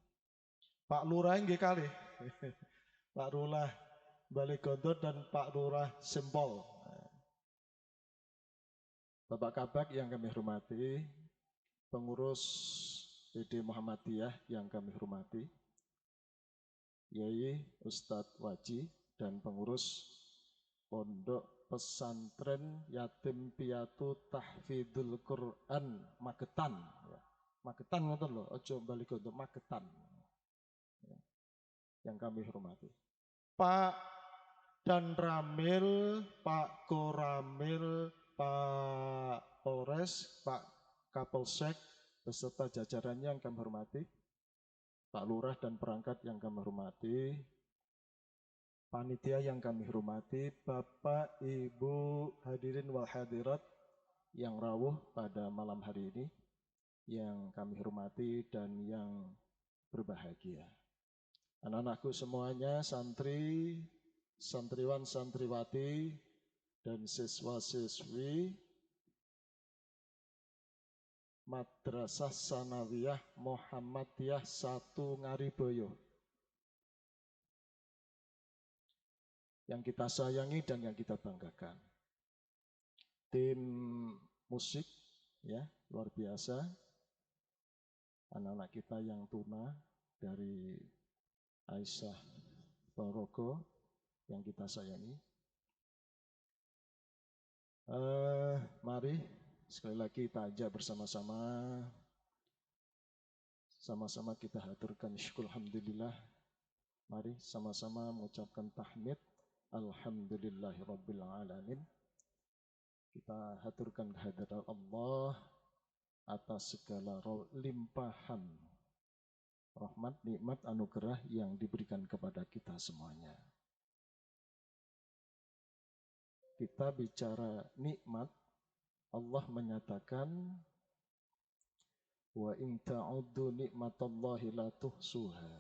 Pak Lurah nggih kalih. Pak Lurah Baligondor dan Pak Lurah Sempol. Bapak Kabak yang kami hormati, pengurus PD Muhammadiyah yang kami hormati, Yai Ustadz Waji dan pengurus Pondok Pesantren Yatim Piatu Tahfidzul Quran Magetan. Magetan ngoten lho, aja Baligondor, Magetan. Yang kami hormati. Pak Dan Ramil, Pak Koramil, Pak Polres, Pak Kapolsek, beserta jajarannya yang kami hormati, Pak Lurah dan perangkat yang kami hormati, panitia yang kami hormati, Bapak, Ibu, hadirin wal hadirat yang rawuh pada malam hari ini, yang kami hormati dan yang berbahagia. Anak-anakku semuanya, santri, santriwan, santriwati, dan siswa-siswi Madrasah Sanawiyah Muhammadiyah 1 Ngariboyo yang kita sayangi dan yang kita banggakan. Tim musik ya luar biasa, anak-anak kita yang tuna dari Aisyah Barogo yang kita sayangi. Mari sekali lagi kita ajak bersama-sama, sama-sama kita haturkan syukur alhamdulillah. Mari sama-sama mengucapkan tahmid alhamdulillahirabbil alamin. Kita haturkan kehadirat Allah atas segala limpahan rahmat, nikmat, anugerah yang diberikan kepada kita semuanya. Kita bicara nikmat, Allah menyatakan wa in ta'uddu nikmatallahi la tuhsuha.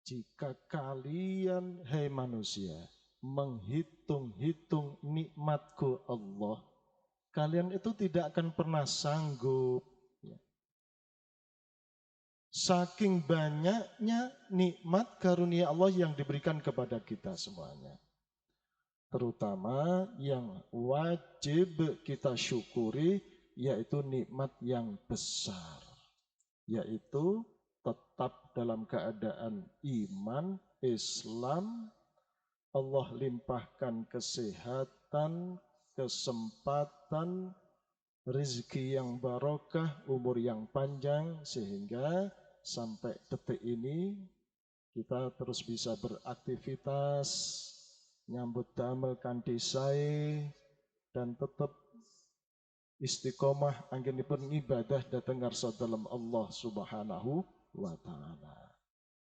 Jika kalian hai manusia menghitung-hitung nikmatku Allah, kalian itu tidak akan pernah sanggup. Saking banyaknya nikmat karunia Allah yang diberikan kepada kita semuanya. Terutama yang wajib kita syukuri, yaitu nikmat yang besar, yaitu tetap dalam keadaan iman, Islam, Allah limpahkan kesehatan, kesempatan, rezeki yang barokah, umur yang panjang, sehingga sampai detik ini kita terus bisa beraktivitas, nyambut damel kanthi sae, dan tetap istiqomah anggenipun ibadah dhateng ngarsa dalem Allah Subhanahu wa taala.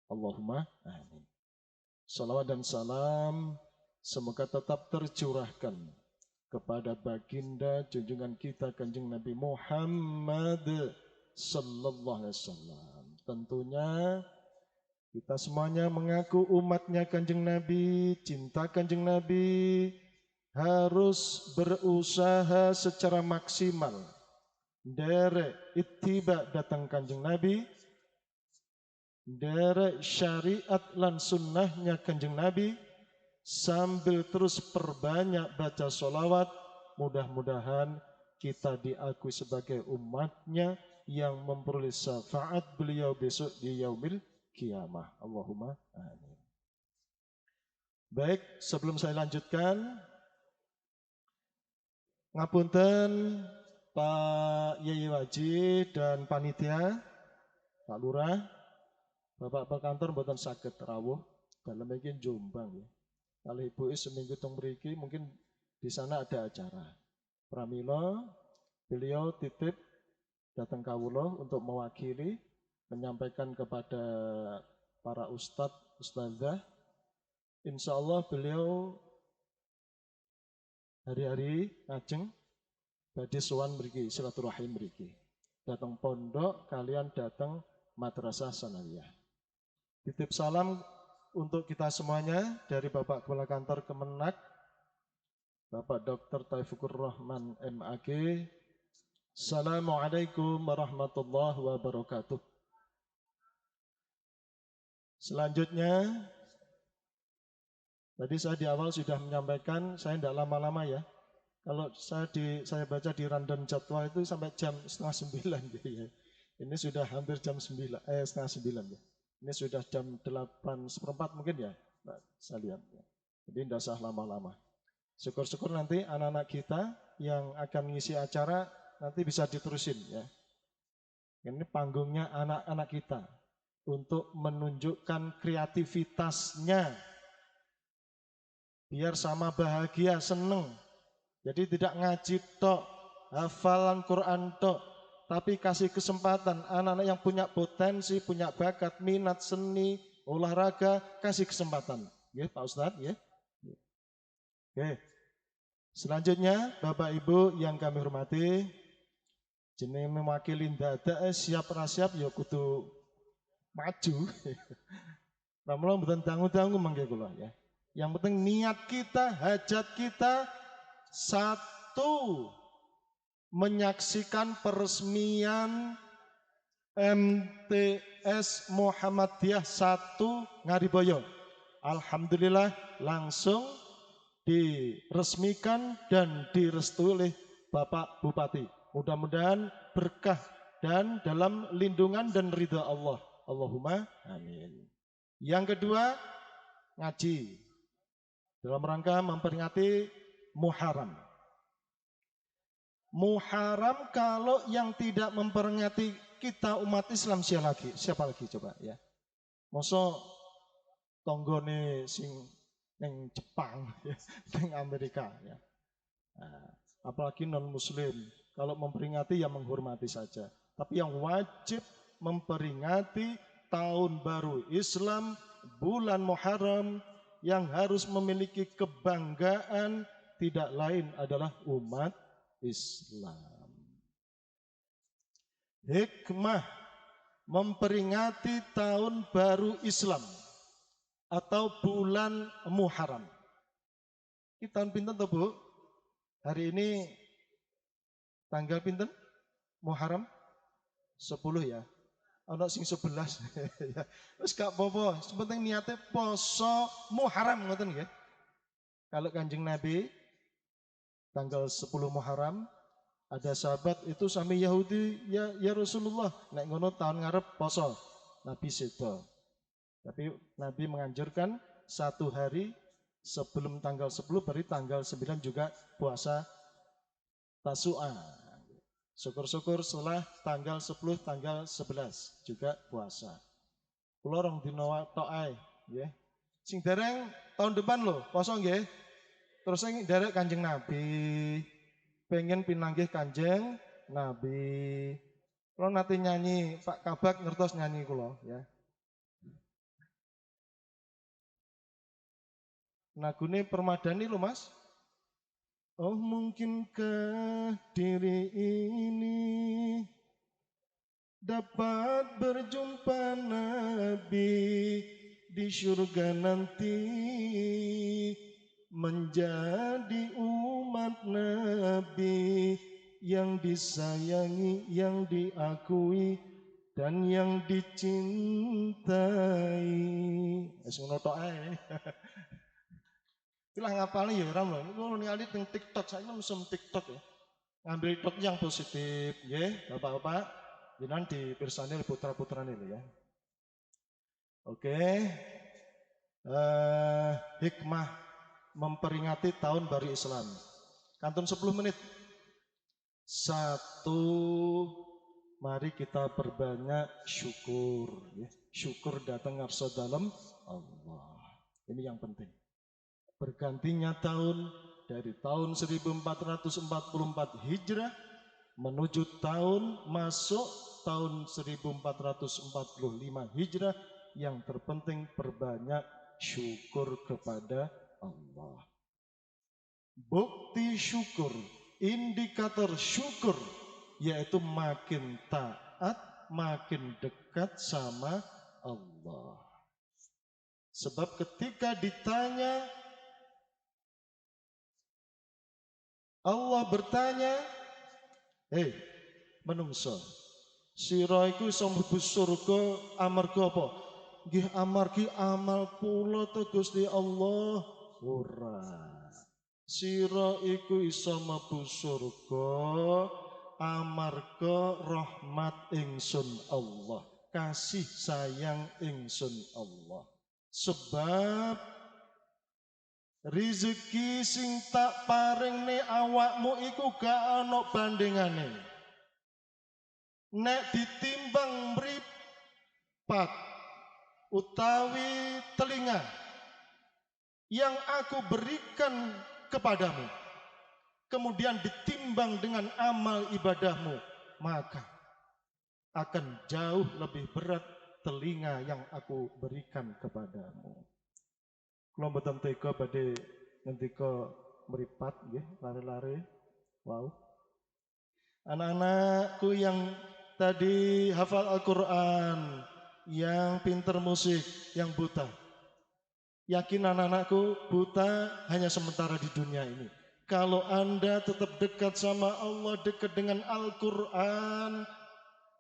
Allahumma amin. Salawat dan salam semoga tetap tercurahkan kepada baginda junjungan kita Kanjeng Nabi Muhammad sallallahu alaihi wasallam. Tentunya kita semuanya mengaku umatnya Kanjeng Nabi, cinta Kanjeng Nabi, harus berusaha secara maksimal derek ittiba datang Kanjeng Nabi, derek syariat lan sunnahnya Kanjeng Nabi, sambil terus perbanyak baca sholawat. Mudah-mudahan kita diakui sebagai umatnya yang memperoleh syafaat beliau besok di yaumil kiamah. Allahumma amin. Baik, sebelum saya lanjutkan, ngapunten Pak Yai Waji dan panitia, Pak Lurah, Bapak Perkantor mboten saged rawuh dalem iki Jombang ya. Kalau Ibu seminggu teng mriki mungkin di sana ada acara. Pramila beliau titip datang kawula untuk mewakili menyampaikan kepada para ustadz, ustadzah. Insya Allah beliau hari-hari ngajeng badhe sowan mriki silaturahim mriki. Datang pondok kalian datang madrasah sanawiyah. Titip salam untuk kita semuanya dari Bapak Kepala Kantor Kemenak, Bapak Dr. Taufikur Rahman MAG. Assalamualaikum warahmatullahi wabarakatuh. Selanjutnya, tadi saya di awal sudah menyampaikan, saya tidak lama-lama ya. Kalau saya baca di rundown jadwal itu sampai jam 8:30 gitu ya. Ini sudah hampir jam 9, 8:30 ya. Ini sudah jam 8:15 mungkin ya, saya lihat. Ya. Jadi tidak usah lama-lama. Syukur-syukur nanti anak-anak kita yang akan ngisi acara nanti bisa diterusin ya. Ini panggungnya anak-anak kita untuk menunjukkan kreativitasnya. Biar sama bahagia, seneng. Jadi tidak ngaji tok, hafalan Quran tok, tapi kasih kesempatan anak-anak yang punya potensi, punya bakat, minat seni, olahraga, kasih kesempatan. Ya, Pak Ustadz, ya. Oke. Selanjutnya, Bapak Ibu yang kami hormati, jenenge mewakili dadak siap ra siap ya kudu maju. Pramila mboten dangu-dangu mangke kula ya. Yang penting niat kita, hajat kita satu, menyaksikan peresmian MTS Muhammadiyah 1 Ngariboyo. Alhamdulillah langsung diresmikan dan direstui oleh Bapak Bupati. Mudah-mudahan berkah dan dalam lindungan dan ridha Allah. Allahumma amin. Yang kedua, ngaji. Dalam rangka memperingati Muharram. Muharram kalau yang tidak memperingati kita umat Islam siapa lagi coba ya. Mosok tonggone sing neng Jepang, neng Amerika ya. Nah, apalagi non Muslim. Kalau memperingati ya menghormati saja. Tapi yang wajib memperingati tahun baru Islam, bulan Muharram, yang harus memiliki kebanggaan tidak lain adalah umat Islam. Hikmah memperingati tahun baru Islam atau bulan Muharram. Ini tahun pinten toh Bu? Hari ini tanggal pinten? Muharram 10 ya. Ana sing 11 ya. Wis gak apa-apa, penting niate poso Muharram ngoten nggih. Kalau Kanjeng Nabi tanggal 10 Muharram ada sahabat itu sami Yahudi, ya Rasulullah, nek ngono tahun ngarep poso. Nabi sedo. Tapi Nabi menganjurkan 1 hari sebelum tanggal 10, berarti tanggal 9 juga puasa Tasu'a. Syukur-syukur setelah tanggal 10, tanggal 11 juga puasa. Kula rong dina tok ae, nggih. Sing dereng tahun depan lho, poso nggih. Terus sing derek Kanjeng Nabi, pengen pinanggih Kanjeng Nabi. Kula nate nyanyi, Pak Kabak ngertos nyanyi kula ya. Nagune Permadani lho Mas. Oh mungkinkah diri ini dapat berjumpa Nabi di surga nanti, menjadi umat Nabi yang disayangi, yang diakui, dan yang dicintai. Wis ngono tok ae. Itulah ngapalnya ya Ram lho. Niku ningali teng TikTok, saya mesum TikTok ya. Ngambil TikTok yang positif, nggih, Bapak-bapak. Jenengan dipirsani oleh putra-putrane lho ya. Oke. Hikmah memperingati tahun baru Islam. Kantun 10 menit. 1, mari kita perbanyak syukur. Ya. Syukur datang ngarsa dalam Allah. Ini yang penting. Bergantinya tahun dari tahun 1444 Hijrah menuju tahun masuk tahun 1445 Hijrah, yang terpenting perbanyak syukur kepada Allah. Bukti syukur, indikator syukur, yaitu makin taat, makin dekat sama Allah. Sebab ketika ditanya, Allah bertanya, menungso, sira iku iso mlebu surga amarga apa? Nggih amargi amal kula to Gusti Allah. Ora. Sira iku iso mlebu surga amarga rahmat ingsun Allah, kasih sayang ingsun Allah. Sebab rezeki sing tak paringne awakmu iku gak ana bandingane. Nek ditimbang mripat utawi telinga yang aku berikan kepadamu, kemudian ditimbang dengan amal ibadahmu, maka akan jauh lebih berat telinga yang aku berikan kepadamu. Kula mboten tega badhe ngendika mripat nggih, lare-lare. Wow. Anak-anakku yang tadi hafal Al-Qur'an, yang pinter musik, yang buta. Yakin anak-anakku buta hanya sementara di dunia ini. Kalau Anda tetap dekat sama Allah, dekat dengan Al-Qur'an,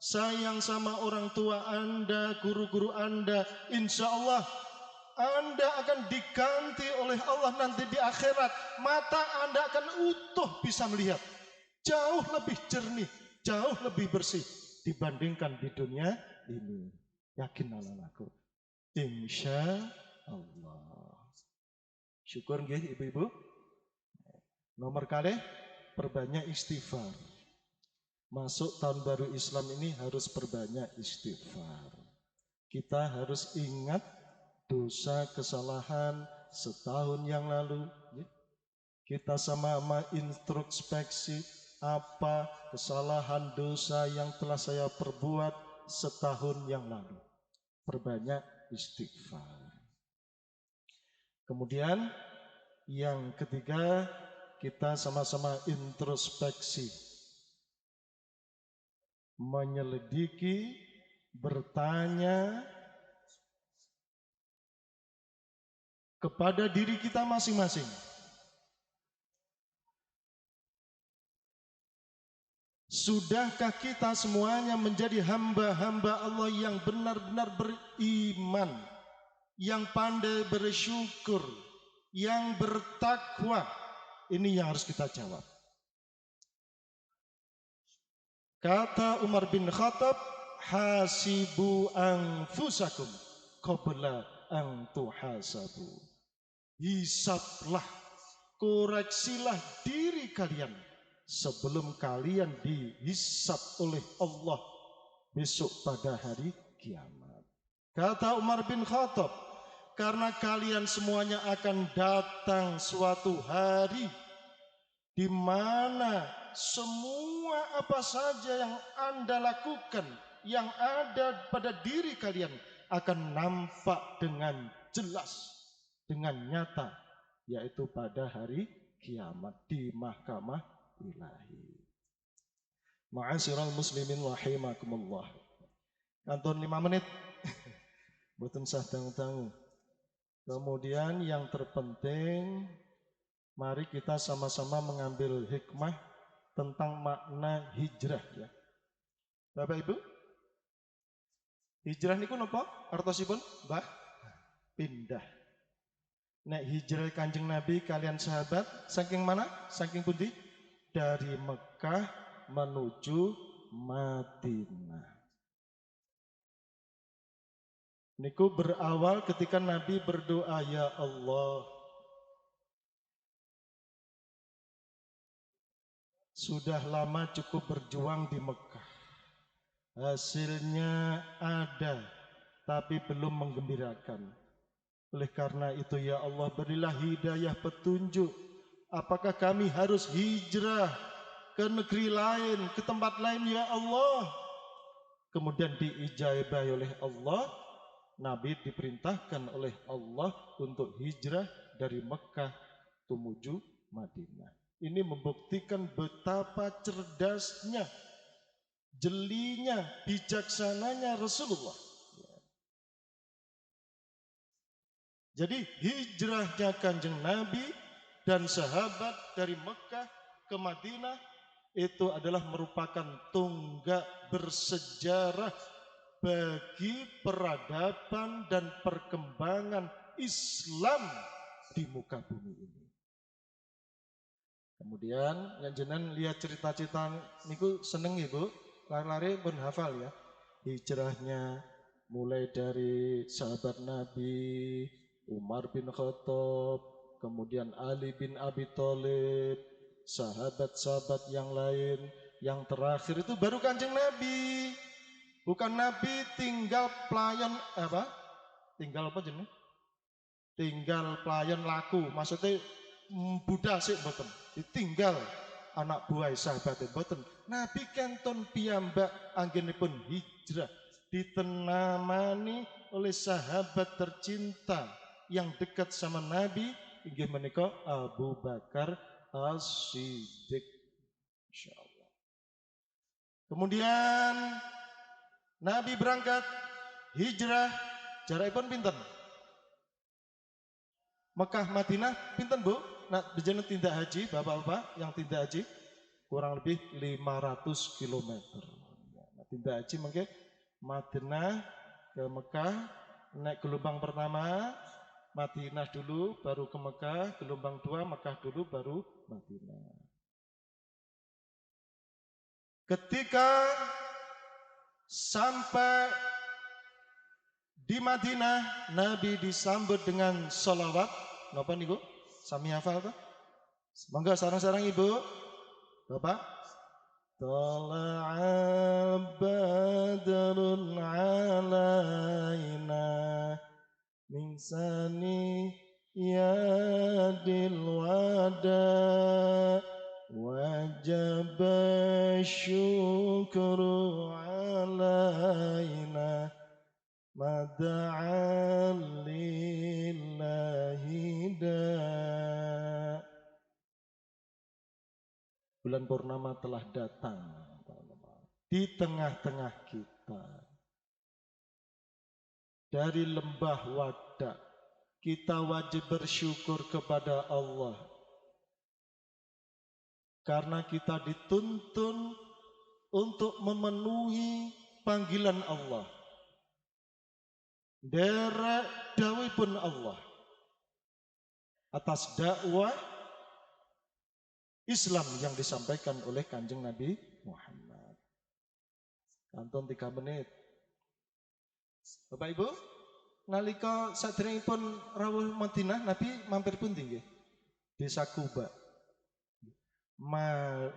sayang sama orang tua Anda, guru-guru Anda, insya Allah Anda akan diganti oleh Allah nanti di akhirat. Mata Anda akan utuh bisa melihat. Jauh lebih jernih, jauh lebih bersih dibandingkan di dunia ini. Yakin anak-anakku? Insya Allah. Syukur nggih ibu-ibu. Nomor kali perbanyak istighfar. Masuk tahun baru Islam ini harus perbanyak istighfar. Kita harus ingat dosa kesalahan setahun yang lalu. Kita sama-sama introspeksi apa kesalahan dosa yang telah saya perbuat setahun yang lalu. Perbanyak istighfar. Kemudian yang ketiga, kita sama-sama introspeksi, menyelidiki, bertanya kepada diri kita masing-masing. Sudahkah kita semuanya menjadi hamba-hamba Allah yang benar-benar beriman, yang pandai bersyukur, yang bertakwa? Ini yang harus kita jawab. Kata Umar bin Khattab, hasibu anfusakum qabla an tuhasabu. Hisablah, koreksilah diri kalian sebelum kalian dihisab oleh Allah besok pada hari kiamat. Kata Umar bin Khattab, karena kalian semuanya akan datang suatu hari di mana semua apa saja yang Anda lakukan, yang ada pada diri kalian akan nampak dengan jelas, dengan nyata, yaitu pada hari kiamat di mahkamah ilahi. Ma'asyiral muslimin rahimakumullah. Kantun 5 menit. Mboten sah dangu-dangu. Kemudian yang terpenting, mari kita sama-sama mengambil hikmah tentang makna hijrah ya. Bapak Ibu, hijrah niku napa? Artosipun, Mbah? Pindah. Nek hijrah Kanjeng Nabi kalian sahabat saking mana? Saking pundi? Dari Mekah menuju Madinah. Niku berawal ketika Nabi berdoa, ya Allah, sudah lama cukup berjuang di Mekah. Hasilnya ada, tapi belum menggembirakan. Oleh karena itu ya Allah, berilah hidayah petunjuk. Apakah kami harus hijrah ke negeri lain, ke tempat lain ya Allah? Kemudian diijabahi oleh Allah, Nabi diperintahkan oleh Allah untuk hijrah dari Mekah menuju Madinah. Ini membuktikan betapa cerdasnya, jelinya, bijaksananya Rasulullah. Jadi hijrahnya Kanjeng Nabi dan sahabat dari Mekah ke Madinah itu adalah merupakan tonggak bersejarah bagi peradaban dan perkembangan Islam di muka bumi ini. Kemudian yang jenengan lihat cerita-cerita niku seneng ya Bu, lari-lari pun hafal ya. Hijrahnya mulai dari sahabat Nabi Umar bin Khattab, kemudian Ali bin Abi Thalib, sahabat-sahabat yang lain, yang terakhir itu baru Kanjeng Nabi. Bukan Nabi tinggal pelayan apa? Tinggal apa jenenge? Tinggal pelayan laku. Maksudnya budak sik mboten. Ditinggal anak buah sahabat mboten. Nabi kenton piyambak anggenipun hijrah ditenamani oleh sahabat tercinta yang dekat sama Nabi inggih menika Abu Bakar As-Siddiq. Insyaallah. Kemudian Nabi berangkat hijrah jarakipun pinten? Mekah Madinah pinten Bu? Nah, bejeneng tindak haji, bapak-bapak yang tindak haji kurang lebih 500 km. Nah, tindak haji mengke Madinah ke Mekah, naik gelombang pertama Madinah dulu baru ke Mekah, gelombang 2 Mekah dulu baru Madinah. Ketika sampai di Madinah, Nabi disambut dengan sholawat. Napa niku? Sami hafal ta? Monggo sareng-sareng Ibu, Bapak. Tala'al badrun alaina min saniyadil wada wajib syukru alaina mada'an lillahi da. Bulan purnama telah datang di tengah-tengah kita. Dari lembah Wadak kita wajib bersyukur kepada Allah karena kita dituntun untuk memenuhi panggilan Allah. Derek dawuhipun Allah atas dakwah Islam yang disampaikan oleh Kanjeng Nabi Muhammad. Kantun 3 menit. Bapak Ibu, nalika saderengipun rawuh Madinah Nabi mampir pundi nggih? Desa Kuba.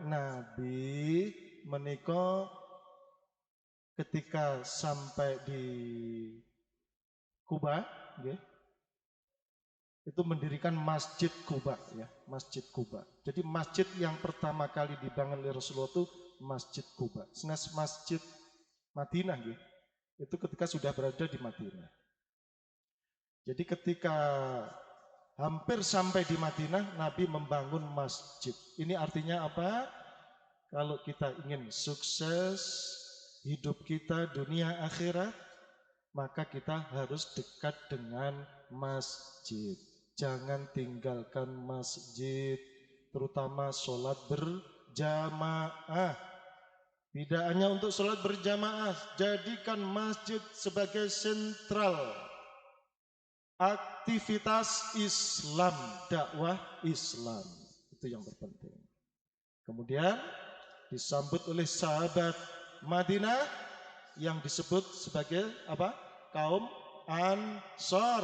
Nabi menika ketika sampai di Kuba, nggih, itu mendirikan Masjid Kuba ya, Masjid Kuba. Jadi masjid yang pertama kali dibangun oleh Rasulullah itu Masjid Kuba. Senes Masjid Madinah nggih, itu ketika sudah berada di Madinah. Jadi ketika hampir sampai di Madinah, Nabi membangun masjid. Ini artinya apa? Kalau kita ingin sukses hidup kita dunia akhirat, maka kita harus dekat dengan masjid. Jangan tinggalkan masjid, terutama sholat berjamaah. Tidak hanya untuk sholat berjamaah, jadikan masjid sebagai sentral aktivitas Islam, dakwah Islam. Itu yang terpenting. Kemudian disambut oleh sahabat Madinah yang disebut sebagai apa? Kaum Ansor.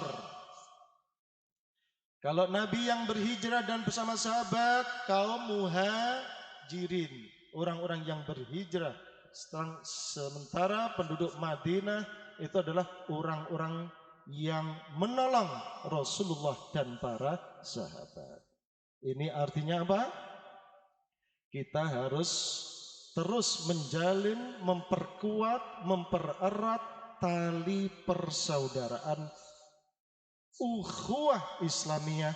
Kalau Nabi yang berhijrah dan bersama sahabat, kaum Muhajirin, orang-orang yang berhijrah. Sementara penduduk Madinah itu adalah orang-orang yang menolong Rasulullah dan para sahabat. Ini artinya apa? Kita harus terus menjalin, memperkuat, mempererat tali persaudaraan ukhuwah Islamiyah,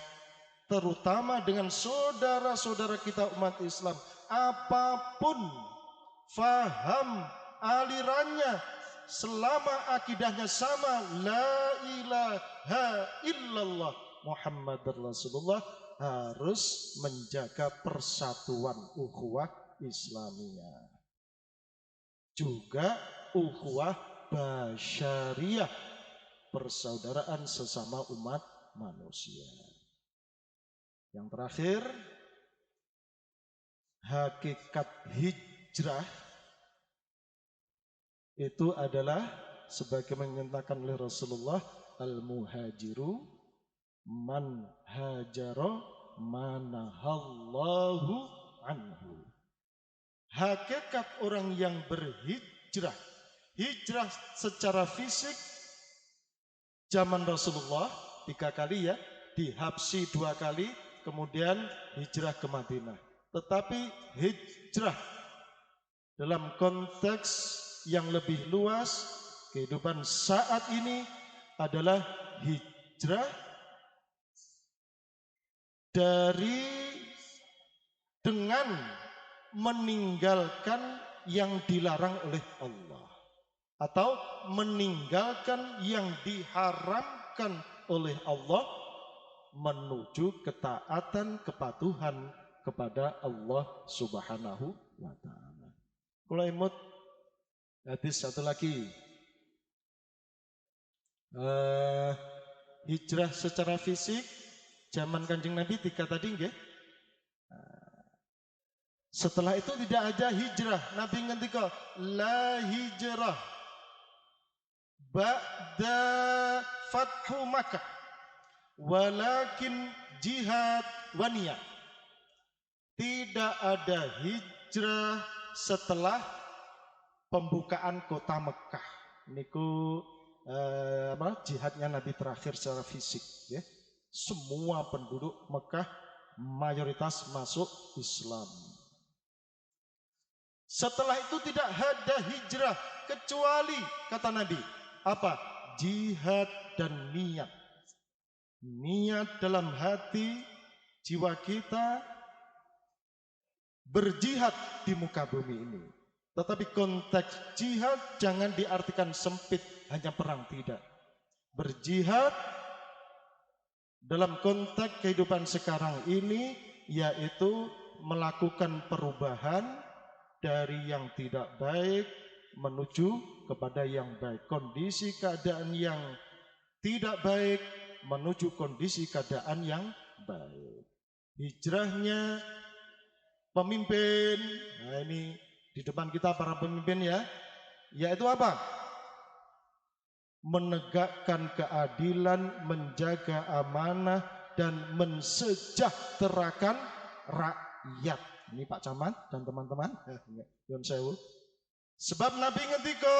terutama dengan saudara-saudara kita umat Islam, apapun faham alirannya, selama akidahnya sama, la ilaha illallah Muhammadar Rasulullah, harus menjaga persatuan ukhuwah Islamiyah. Juga ukhuwah basyariah, persaudaraan sesama umat manusia. Yang terakhir, hakikat hijrah itu adalah sebagaimana menyatakan oleh Rasulullah, al-muhajiru man hajara manahallahu anhu. Hakikat orang yang berhijrah, hijrah secara fisik zaman Rasulullah 3 kali ya, di Habsyi 2 kali, kemudian hijrah ke Madinah. Tetapi hijrah dalam konteks yang lebih luas kehidupan saat ini adalah hijrah dengan meninggalkan yang dilarang oleh Allah, atau meninggalkan yang diharamkan oleh Allah, menuju ketaatan, kepatuhan kepada Allah Subhanahu wa ta'ala. Kalau imut hadis satu lagi, hijrah secara fisik zaman Kanjeng Nabi 3 tadi nggih. Setelah itu tidak ada hijrah. Nabi ngendika la hijrah ba'da fathu Makkah walakin jihad wa niyah. Tidak ada hijrah setelah pembukaan kota Mekah. Niku jihadnya Nabi terakhir secara fisik ya. Semua penduduk Mekah mayoritas masuk Islam. Setelah itu tidak ada hijrah kecuali kata Nabi apa? Jihad dan niat. Niat dalam hati jiwa kita berjihad di muka bumi ini. Tetapi konteks jihad jangan diartikan sempit hanya perang, tidak. Berjihad dalam konteks kehidupan sekarang ini yaitu melakukan perubahan dari yang tidak baik menuju kepada yang baik. Kondisi keadaan yang tidak baik menuju kondisi keadaan yang baik. Hijrahnya pemimpin, nah ini di depan kita para pemimpin ya, yaitu apa? menegakkan keadilan, menjaga amanah, dan mensejahterakan rakyat. Ini Pak Camat dan teman-teman. Yun sewu. Sebab Nabi ngendika,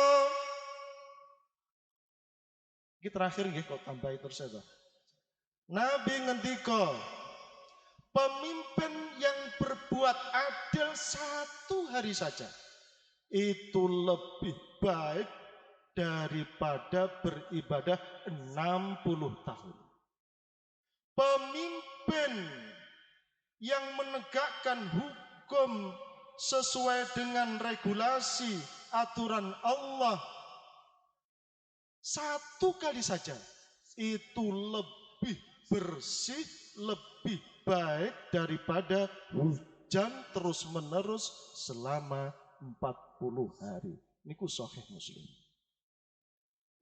iki terakhir nggih kok tambahi terus itu. Nabi ngendika, pemimpin yang berbuat adil 1 hari saja itu lebih baik daripada beribadah 60 tahun. Pemimpin yang menegakkan hukum sesuai dengan regulasi aturan Allah 1 kali saja itu lebih bersih, lebih baik daripada hujan terus-menerus selama 40 hari. Niku sahih Muslim.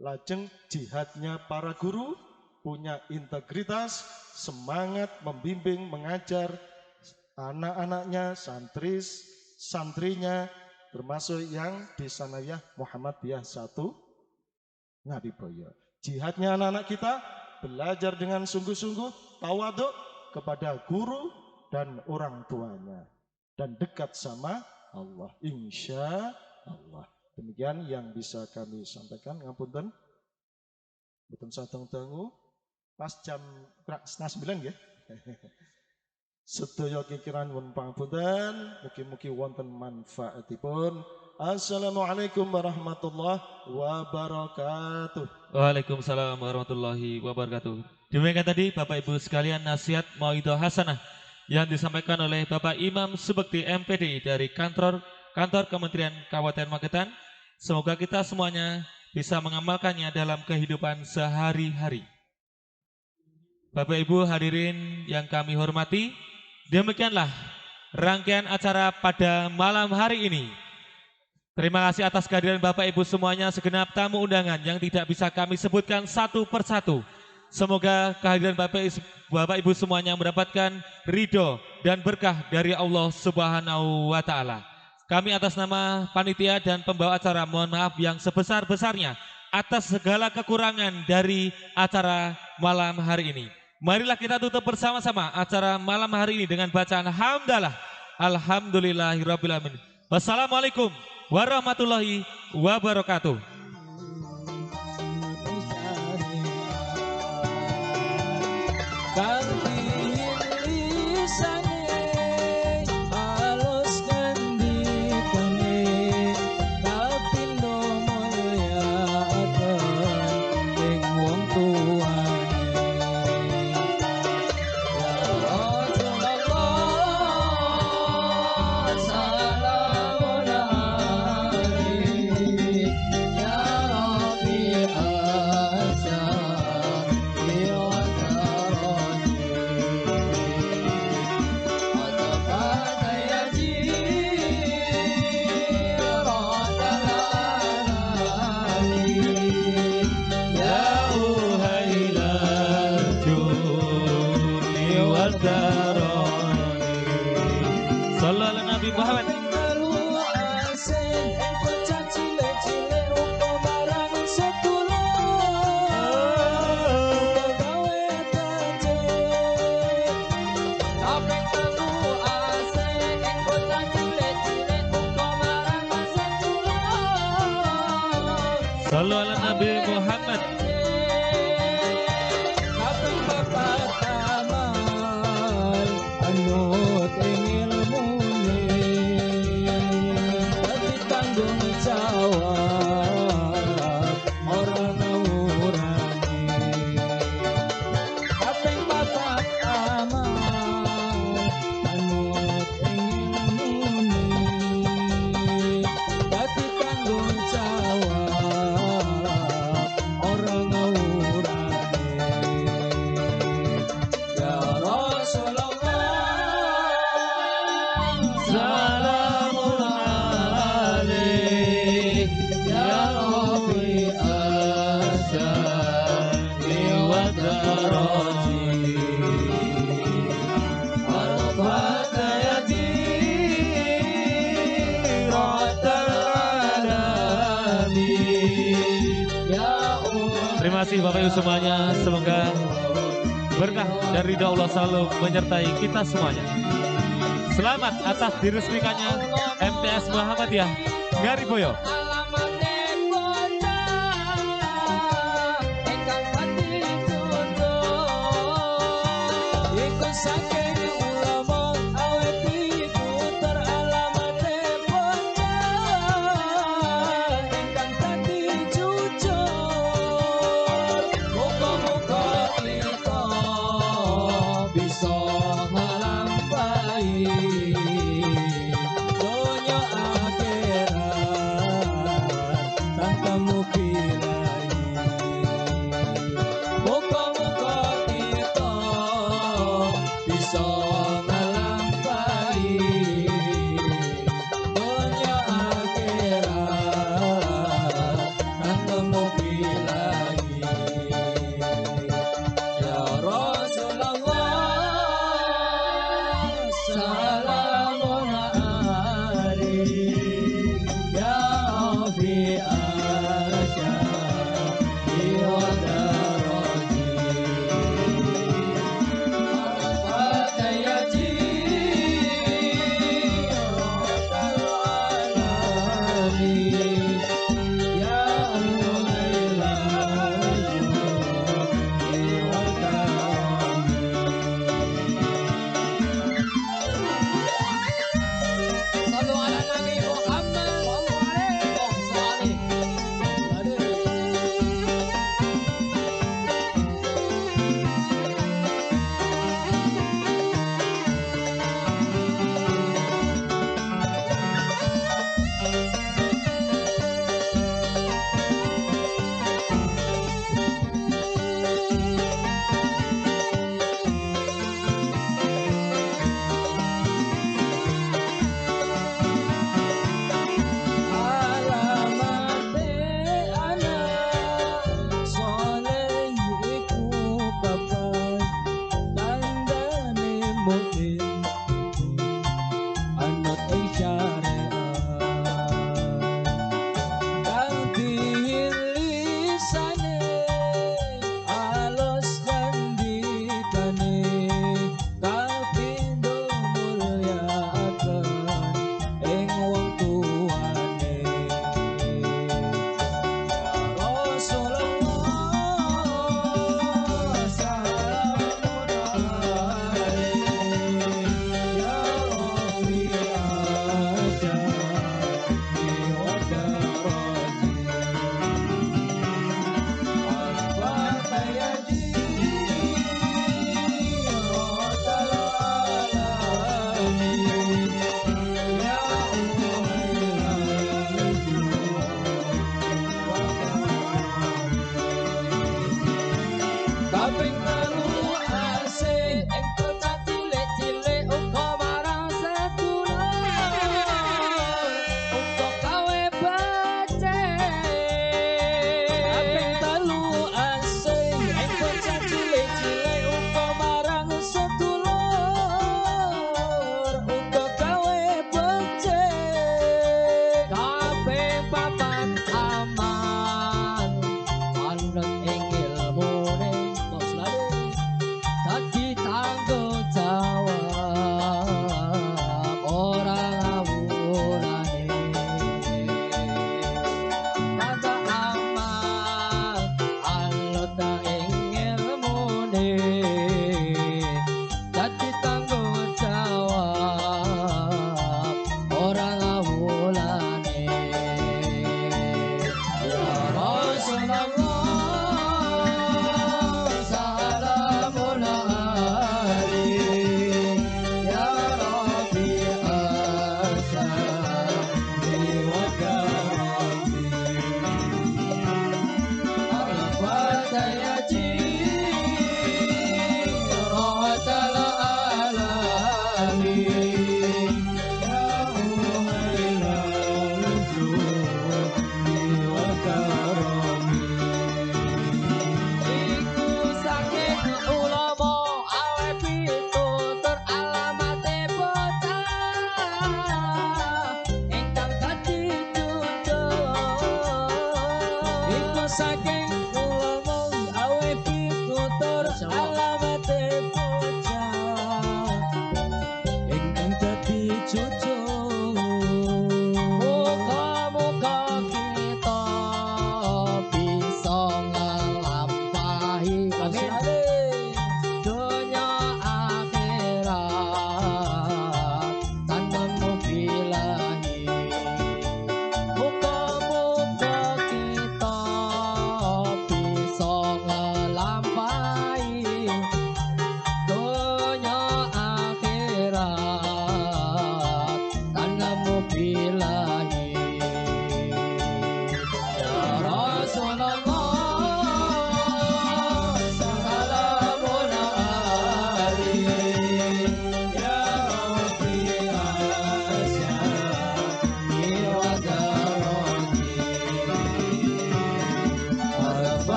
Lajeng jihadnya para guru punya integritas, semangat membimbing, mengajar anak-anaknya, santrinya, termasuk yang di Sanawiyah Muhammadiyah 1 Ngadiboyo. Jihadnya anak-anak kita belajar dengan sungguh-sungguh, tawaduk kepada guru dan orang tuanya, dan dekat sama Allah, insya Allah. Demikian yang bisa kami sampaikan. Ngapunten, betul sateng dangu. Pas jam 8:30 ya. Sedaya kikiran pun pangapunten, mugi-mugi wonten manfaatipun. Assalamualaikum warahmatullahi wabarakatuh. Waalaikumsalam warahmatullahi wabarakatuh. Demikian tadi Bapak Ibu sekalian nasihat mauidhah hasanah yang disampaikan oleh Bapak Imam Subekti MPD dari kantor Kementerian Kabupaten Magetan. Semoga kita semuanya bisa mengamalkannya dalam kehidupan sehari-hari. Bapak Ibu hadirin yang kami hormati, demikianlah rangkaian acara pada malam hari ini. Terima kasih atas kehadiran Bapak Ibu semuanya, segenap tamu undangan yang tidak bisa kami sebutkan satu persatu. Semoga kehadiran Bapak Ibu semuanya mendapatkan ridho dan berkah dari Allah Subhanahu wa Ta'ala. Kami atas nama panitia dan pembawa acara mohon maaf yang sebesar-besarnya atas segala kekurangan dari acara malam hari ini. Marilah kita tutup bersama-sama acara malam hari ini dengan bacaan hamdalah. Alhamdulillahirabbil alamin. Wassalamualaikum warahmatullahi wabarakatuh. Sallu ala Nabi Muhammad. Orang kasih Bapak Ibu semuanya. Semoga berkah dan ridha Allah selalu menyertai kita semuanya. Selamat atas diresmikannya MTS Muhammadiyah Ngariboyo.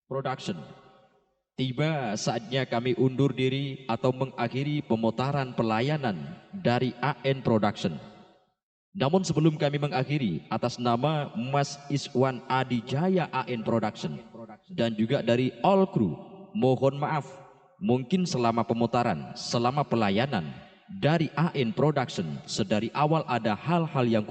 Production. Tiba saatnya kami undur diri atau mengakhiri pemutaran pelayanan dari AN Production. Namun sebelum kami mengakhiri, atas nama Mas Iswan Adijaya AN Production dan juga dari all crew, mohon maaf, mungkin selama pemutaran, selama pelayanan dari AN Production, sedari awal ada hal-hal yang